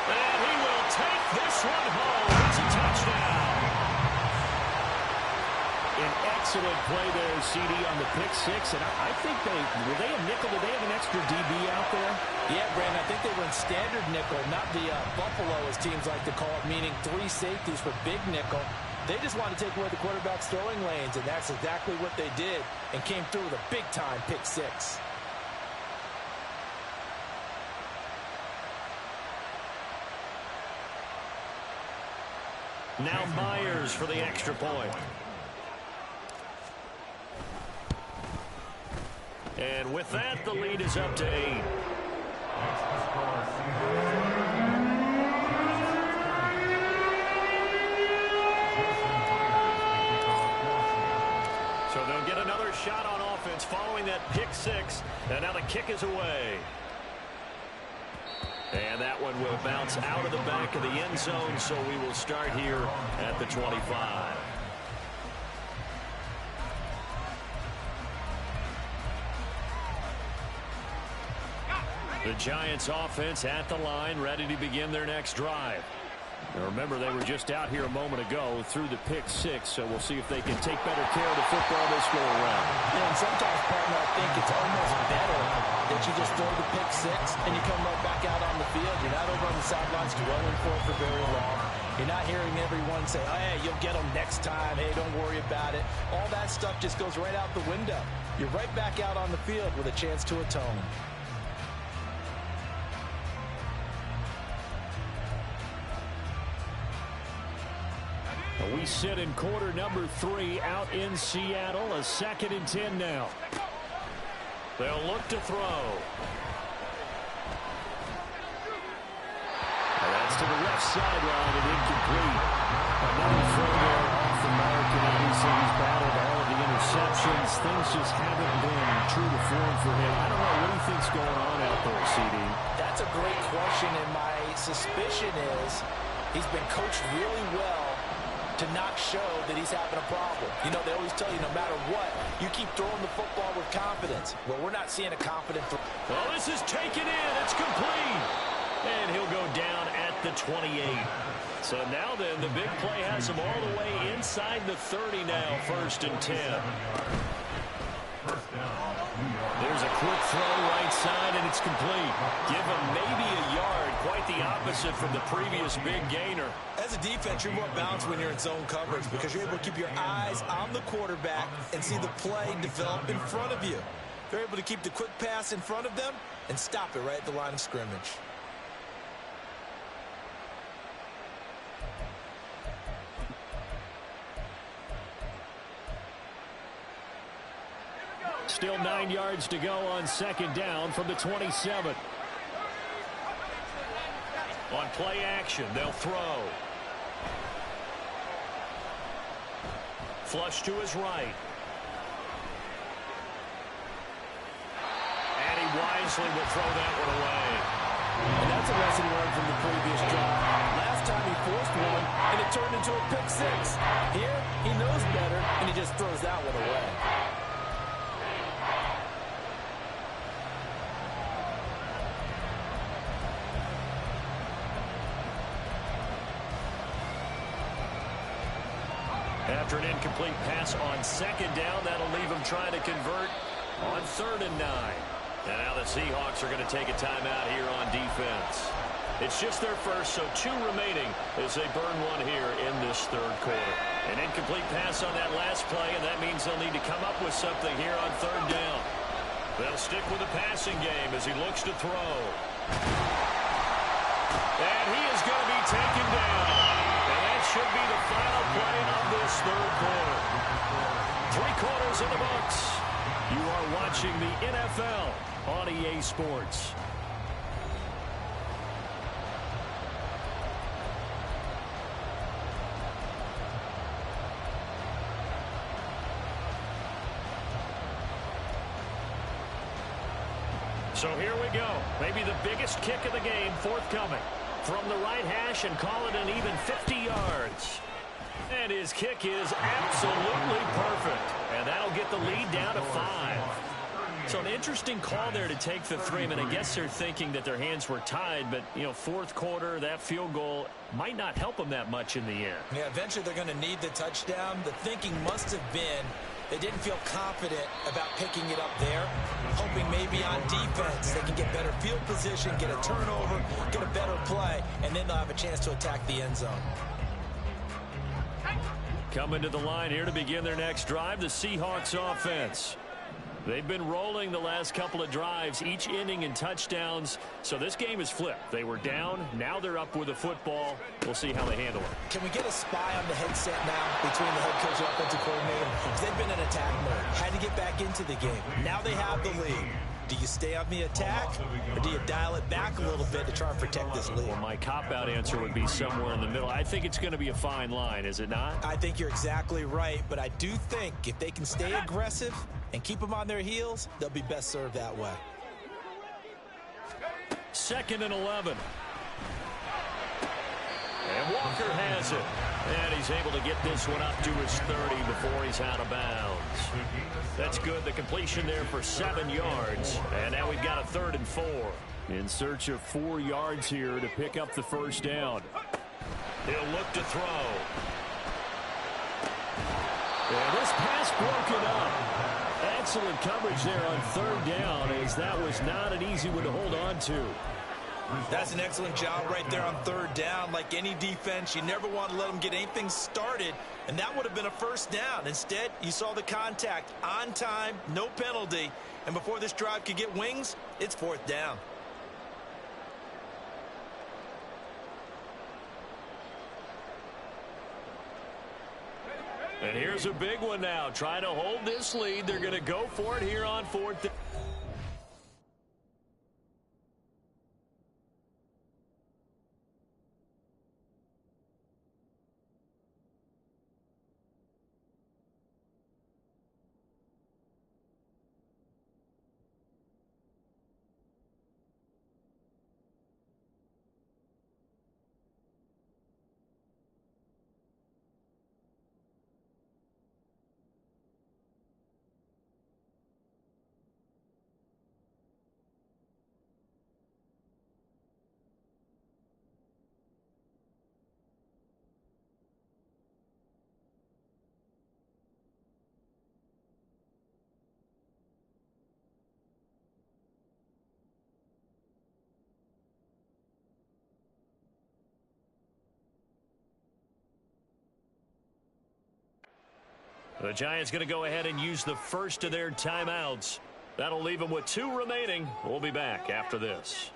And he will take this one home. It's a touchdown. An excellent play there, CD, on the pick 6. And I think were they a nickel? Did they have an extra DB out there? Yeah, Brandon, I think they were in standard nickel, not the Buffalo, as teams like to call it, meaning 3 safeties for big nickel. They just wanted to take away the quarterback's throwing lanes, and that's exactly what they did, and came through with a big-time pick 6. Now Myers for the extra point. And with that, the lead is up to 8. So they'll get another shot on offense following that pick 6. And now the kick is away. And that one will bounce out of the back of the end zone, so we will start here at the 25. The Giants offense at the line, ready to begin their next drive. Now remember, they were just out here a moment ago through the pick 6, so we'll see if they can take better care of the football this go around. Yeah, and sometimes, partner, I think it's almost better that you just throw the pick 6 and you come right back out on the field. You're not over on the sidelines dwelling for very long. You're not hearing everyone say, oh, hey, you'll get them next time. Hey, don't worry about it. All that stuff just goes right out the window. You're right back out on the field with a chance to atone. We sit in quarter number 3 out in Seattle. A 2nd and 10 now. They'll look to throw. And that's to the left sideline and incomplete. Another throw there off the mark, and obviously he's battled all of the interceptions. Things just haven't been true to form for him. I don't know what he thinks going on out there, CD. That's a great question, and my suspicion is he's been coached really well to not show that he's having a problem. You know, they always tell you no matter what, you keep throwing the football with confidence. Well, we're not seeing a confident throw. Well, this is taken in. It's complete. And he'll go down at the 28. So now then, the big play has has them all the way inside the 30 now, 1st and 10. There's a quick throw right side, and it's complete. Give him maybe a yard, quite the opposite from the previous big gainer. As a defense, you're more balanced when you're in zone coverage because you're able to keep your eyes on the quarterback and see the play develop in front of you. They're able to keep the quick pass in front of them and stop it right at the line of scrimmage. Still 9 yards to go on 2nd down from the 27. On play action, they'll throw. Flush to his right. And he wisely will throw that one away. And that's a lesson learned from the previous drive. Last time he forced one, and it turned into a pick six. Here, he knows better, and he just throws that one away. After an incomplete pass on 2nd down, that'll leave him trying to convert on 3rd and 9. And now the Seahawks are going to take a timeout here on defense. It's just their first, so 2 remaining as they burn one here in this 3rd quarter. An incomplete pass on that last play, and that means they'll need to come up with something here on 3rd down. They'll stick with the passing game as he looks to throw. And he is going to be taken down. And that should be the final play of this 3rd quarter. 3 quarters in the books. You are watching the NFL on EA Sports. So here we go. Maybe the biggest kick of the game forthcoming. From the right hash and call it an even 50 yards. And his kick is absolutely perfect. And that'll get the lead down to 5. So an interesting call there to take the 3. I mean, I guess they're thinking that their hands were tied, but, you know, 4th quarter, that field goal might not help them that much in the end. Yeah, eventually they're going to need the touchdown. The thinking must have been they didn't feel confident about picking it up there, hoping maybe on defense they can get better field position, get a turnover, get a better play, and then they'll have a chance to attack the end zone. Coming to the line here to begin their next drive, the Seahawks offense. They've been rolling the last couple of drives, each inning in touchdowns. So this game is flipped. They were down. Now they're up with the football. We'll see how they handle it. Can we get a spy on the headset now between the head coach and offensive coordinator? Because they've been in attack mode. Had to get back into the game. Now they have the lead. Do you stay on the attack, or do you dial it back a little bit to try and protect this lead? Well, my cop-out answer would be somewhere in the middle. I think it's going to be a fine line, is it not? I think you're exactly right, but I do think if they can stay aggressive and keep them on their heels, they'll be best served that way. 2nd and 11. And Walker has it. And he's able to get this one up to his 30 before he's out of bounds. That's good. The completion there for 7 yards. And now we've got a 3rd and 4. In search of 4 yards here to pick up the 1st down. He'll look to throw. And this pass broken up. Excellent coverage there on 3rd down, as that was not an easy one to hold on to. That's an excellent job right there on 3rd down. Like any defense, you never want to let them get anything started, and that would have been a 1st down. Instead, you saw the contact on time, no penalty, and before this drive could get wings, it's 4th down. And here's a big one now. Trying to hold this lead. They're going to go for it here on 4th. The Giants going to go ahead and use the first of their timeouts. That'll leave them with 2 remaining. We'll be back after this.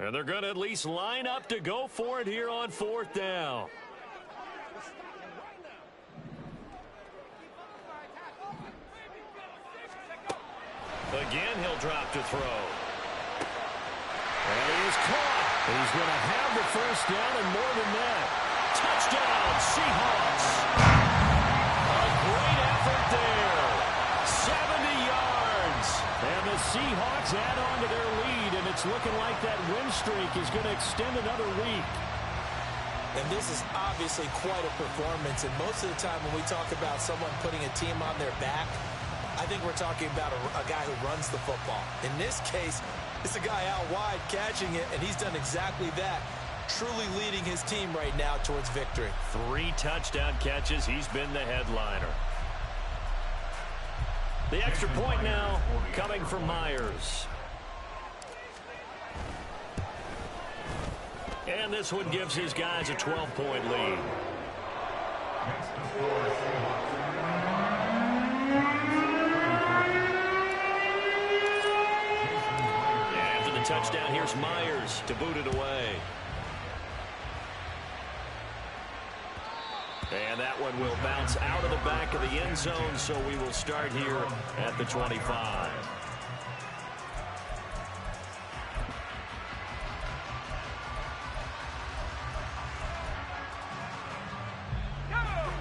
And they're going to at least line up to go for it here on 4th down. Again, he'll drop to throw. And he is caught. He's going to have the first down and more than that. Touchdown, Seahawks. A great effort there. 70 yards. And the Seahawks add on to their lead, and it's looking like that win streak is going to extend another week. And this is obviously quite a performance, and most of the time when we talk about someone putting a team on their back, I think we're talking about a guy who runs the football. In this case, it's a guy out wide catching it, and he's done exactly that, truly leading his team right now towards victory. 3 touchdown catches. He's been the headliner. The extra point now coming from Myers. And this one gives his guys a 12-point lead. After the touchdown, here's Myers to boot it away. And that one will bounce out of the back of the end zone, so we will start here at the 25.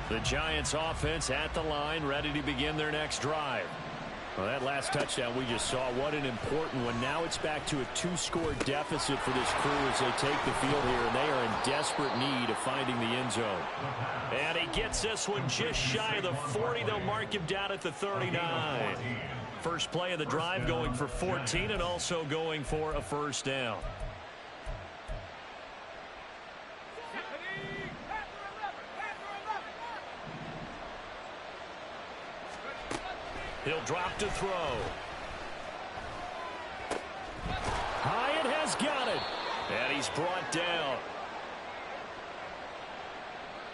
The Giants offense at the line, ready to begin their next drive. Well, that last touchdown we just saw, what an important one. Now it's back to a 2-score deficit for this crew as they take the field here, and they are in desperate need of finding the end zone. And he gets this one just shy of the 40. They'll mark him down at the 39. First play of the drive going for 14 and also going for a first down. He'll drop to throw. Hyatt has got it. And he's brought down.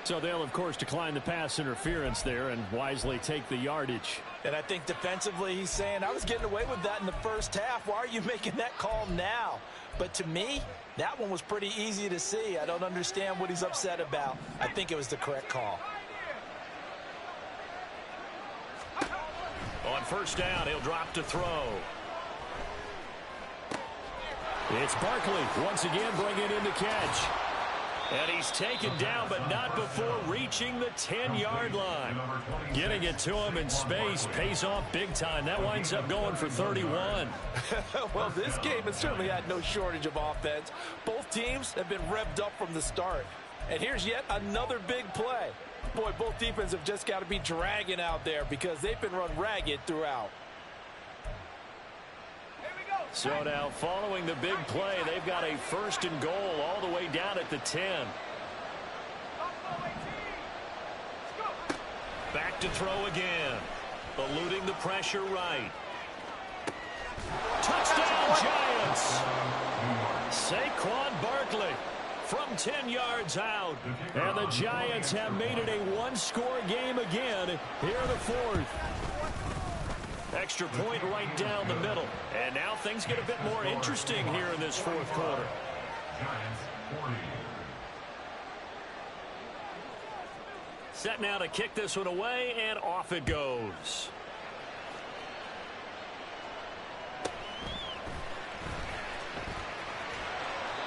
So they'll, of course, decline the pass interference there and wisely take the yardage. And I think defensively he's saying, I was getting away with that in the first half. Why are you making that call now? But to me, that one was pretty easy to see. I don't understand what he's upset about. I think it was the correct call. On first down, he'll drop to throw. It's Barkley once again bringing in the catch. And he's taken down, but not before reaching the 10-yard line. Getting it to him in space pays off big time. That winds up going for 31. Well, this game has certainly had no shortage of offense. Both teams have been revved up from the start. And here's yet another big play. Boy, both defenses have just got to be dragging out there because they've been run ragged throughout. So now, following the big play, they've got a first and goal all the way down at the 10. Back to throw again. Eluding the pressure right. Touchdown, Giants! Saquon Barkley from 10 yards out. And the Giants have made it a one-score game again here in the fourth. Extra point right down the middle. And now things get a bit more interesting here in this fourth quarter. Set now to kick this one away, and off it goes.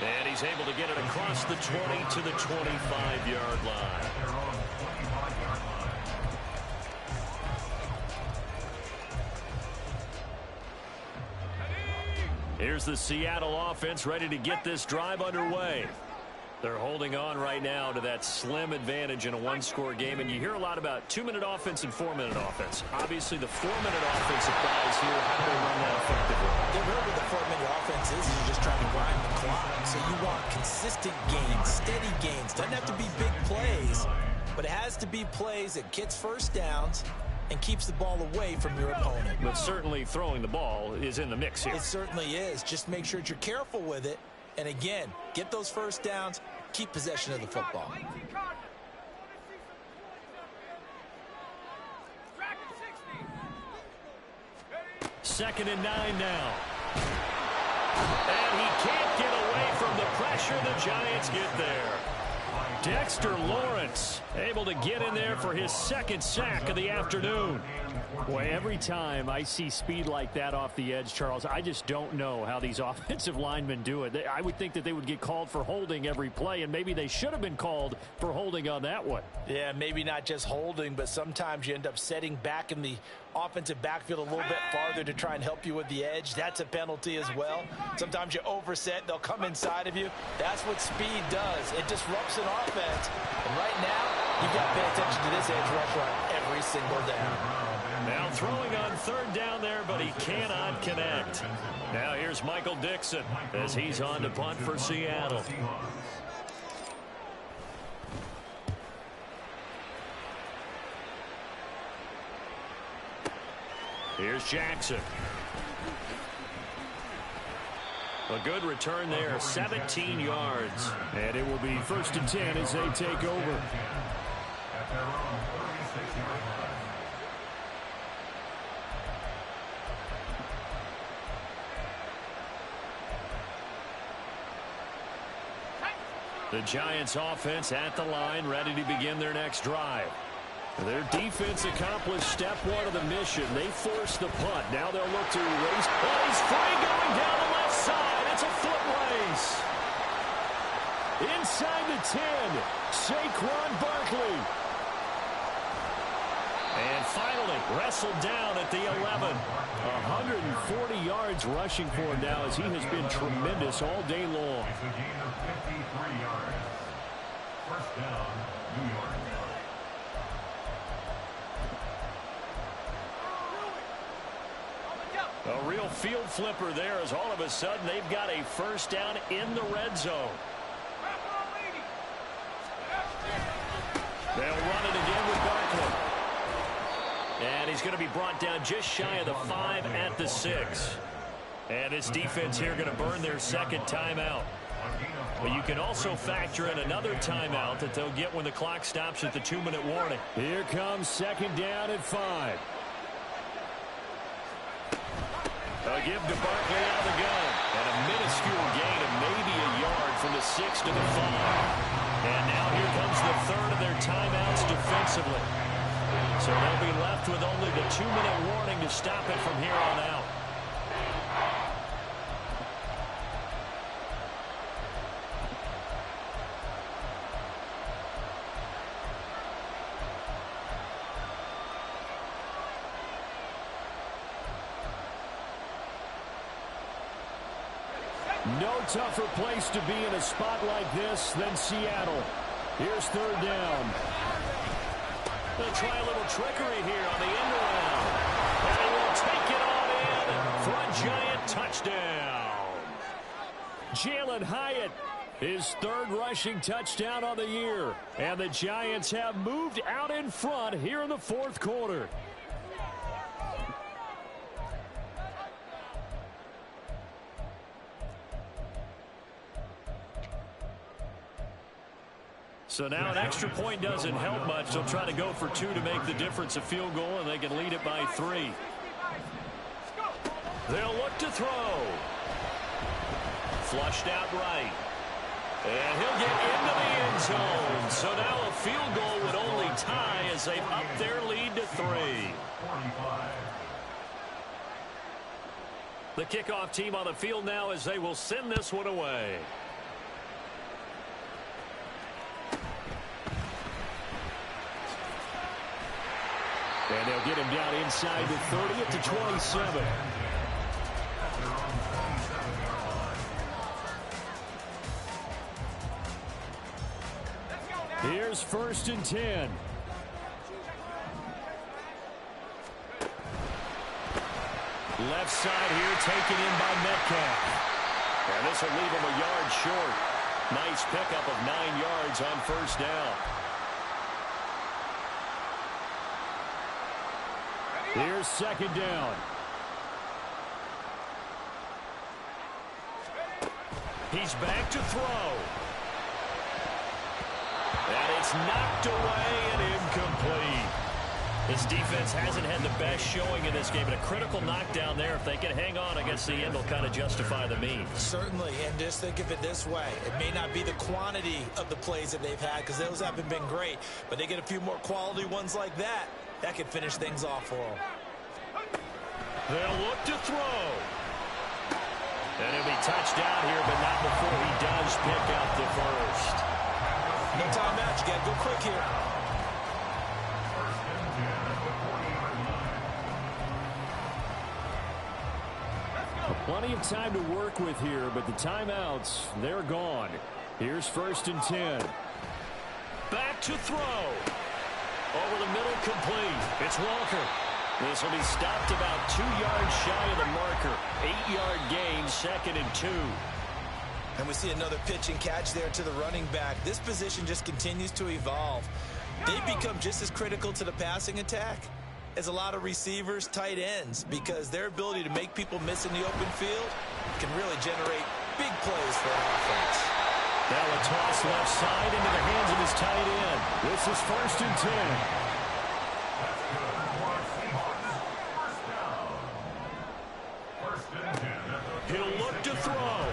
And he's able to get it across the 20 to the 25-yard line. Here's the Seattle offense ready to get this drive underway. They're holding on right now to that slim advantage in a one-score game, and you hear a lot about 2-minute offense and 4-minute offense. Obviously, the 4-minute offense applies here. How do they run that effectively? Really, the 4-minute offense is you're just trying to grind the so you want consistent gains, steady gains. Doesn't have to be big plays, but it has to be plays that gets first downs and keeps the ball away from your opponent. But certainly throwing the ball is in the mix here. It certainly is. Just make sure that you're careful with it. And again, get those first downs, keep possession of the football. Second and 9 now. And he can't get away from the pressure. The Giants get there. Dexter Lawrence able to get in there for his second sack of the afternoon. Boy, every time I see speed like that off the edge, Charles, I just don't know how these offensive linemen do it. I would think that they would get called for holding every play, and maybe they should have been called for holding on that one. Yeah, maybe not just holding, but sometimes you end up setting back in the offensive backfield a little bit farther to try and help you with the edge. That's a penalty as well. Sometimes you overset, they'll come inside of you. That's what speed does. It disrupts an offense. And right now, you've got to pay attention to this edge rusher on every single down. Now throwing on third down there, but he cannot connect. Now here's Michael Dixon as he's on to punt for Seattle. Here's Jackson. A good return there, 17 yards. And it will be 1st and 10 as they take over. The Giants offense at the line, ready to begin their next drive. Their defense accomplished step one of the mission. They forced the punt. Now they'll look to race. Oh, he's free going down the left side. It's a foot race. Inside the 10, Saquon Barkley. And finally, wrestled down at the 11. 140 yards rushing for him now as he has been tremendous all day long. It's a gain of 53 yards. First down, New York. A real field flipper there as all of a sudden they've got a first down in the red zone. They'll run it again with Barkley. And he's going to be brought down just shy of the 5 at the 6. And his defense here going to burn their second timeout. But you can also factor in another timeout that they'll get when the clock stops at the 2-minute warning. Here comes second down at 5. A give to Barkley out of the gun. And a minuscule gain of maybe a yard from the 6 to the 5. And now here comes the third of their timeouts defensively. So they'll be left with only the 2-minute warning to stop it from here on out. No tougher place to be in a spot like this than Seattle. Here's third down. They'll try a little trickery here on the end around. And they will take it on in for a Giant touchdown. Jalen Hyatt, his third rushing touchdown on the year. And the Giants have moved out in front here in the fourth quarter. So now an extra point doesn't help much. They'll try to go for 2 to make the difference a field goal, and they can lead it by 3. They'll look to throw. Flushed out right. And he'll get into the end zone. So now a field goal would only tie as they up their lead to 3. The kickoff team on the field now as they will send this one away. And they'll get him down inside the 30 at the 27. Here's 1st and 10. Left side here taken in by Metcalf. And this will leave him a yard short. Nice pickup of 9 yards on first down. Here's second down. He's back to throw. And it's knocked away and incomplete. This defense hasn't had the best showing in this game, but a critical knockdown there. If they can hang on against the end, will kind of justify the means. Certainly, and just think of it this way. It may not be the quantity of the plays that they've had, because those haven't been great, but they get a few more quality ones like that. That could finish things off for them. They'll look to throw. And he'll be touched out here, but not before he does pick up the first. No timeout. You got to go quick here. Plenty of time to work with here, but the timeouts, they're gone. Here's first and 10. Back to throw. Over the middle, complete. It's Walker. This will be stopped about 2 yards shy of the marker. 8-yard gain, second and 2. And we see another pitch and catch there to the running back. This position just continues to evolve. They become just as critical to the passing attack as a lot of receivers, tight ends, because their ability to make people miss in the open field can really generate big plays for an offense. Now a toss left side into the hands of his tight end. This is first and 10. He'll look to throw.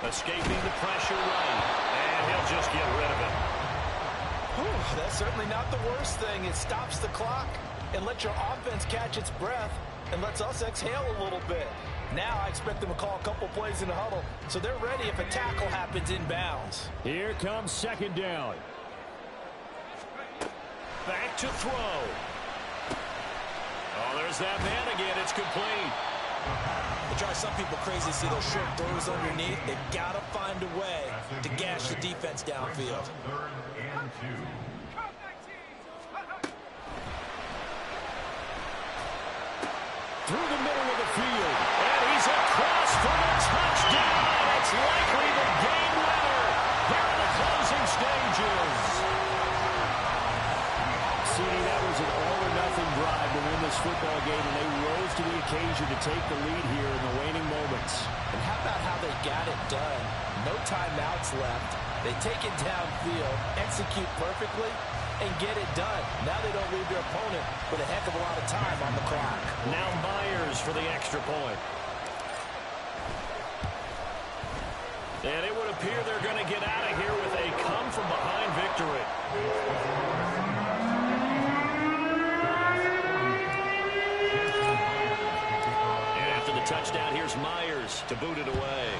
Escaping the pressure right, and he'll just get rid of it. Whew, that's certainly not the worst thing. It stops the clock and lets your offense catch its breath and lets us exhale a little bit. Now I expect them to call a couple plays in the huddle, so they're ready if a tackle happens inbounds. Here comes second down. Back to throw. Oh, there's that man again. It's complete. It drives some people crazy to see those short throws underneath. They've got to find a way to gash the defense downfield. Through the middle of the field. And he's across for the touchdown. It's likely the game winner here in the closing stages. CD, that was an all-or-nothing drive to win this football game, and they rose to the occasion to take the lead here in the waning moments. And how about how they got it done? No timeouts left. They take it downfield, execute perfectly, and get it done. Now they don't leave their opponent with a heck of a lot of time on the clock. Now Myers for the extra point. And it would appear they're going to get out of here with a come-from-behind victory. And after the touchdown, here's Myers to boot it away.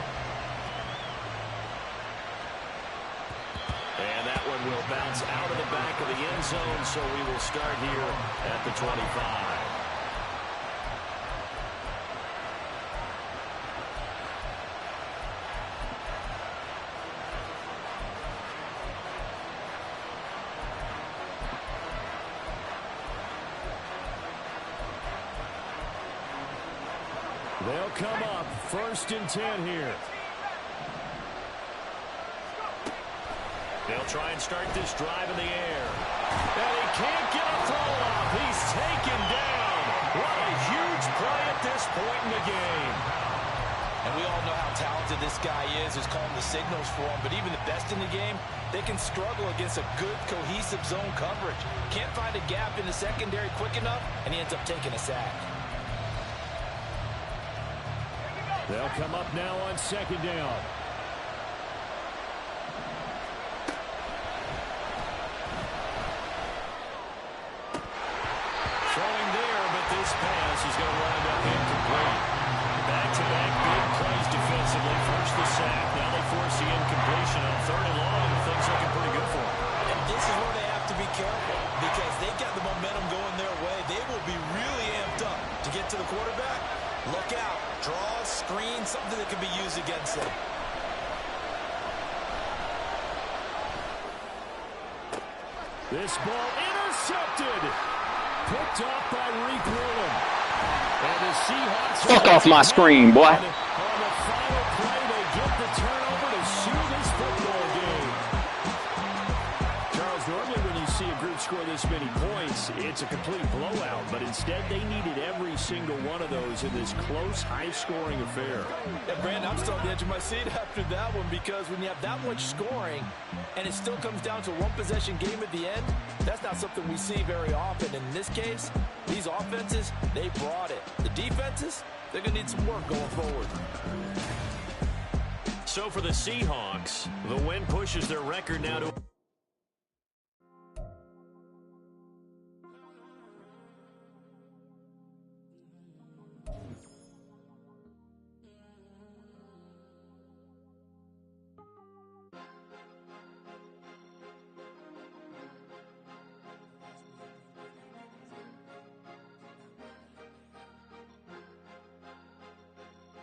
And that one will bounce out of the back of the end zone, so we will start here at the 25. They'll come up first and 10 here. They'll try and start this drive in the air. And he can't get a throw off. He's taken down. What a huge play at this point in the game. And we all know how talented this guy is, who's calling the signals for him. But even the best in the game, they can struggle against a good, cohesive zone coverage. Can't find a gap in the secondary quick enough, and he ends up taking a sack. They'll come up now on second down. Throwing there, but this pass is going to wind up incomplete. Back-to-back big plays defensively. First the sack, now they force the incompletion on third and long. Things looking pretty good for them. And this is where they have to be careful, because they've got the momentum going their way. They will be really amped up to get to the quarterback. Look out. Draw, screen, something that can be used against them. This ball intercepted. Picked off by Reek Whelan. And the Seahawks... Fuck off my screen, boy. On the final play this many points, it's a complete blowout. But instead, they needed every single one of those in this close, high-scoring affair. Yeah, Brandon, I'm still on the edge of my seat after that one, because when you have that much scoring and it still comes down to a one-possession game at the end, that's not something we see very often. And in this case, these offenses, they brought it. The defenses, they're going to need some work going forward. So for the Seahawks, the win pushes their record now to...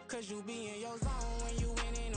Cause you be in your zone when you winning.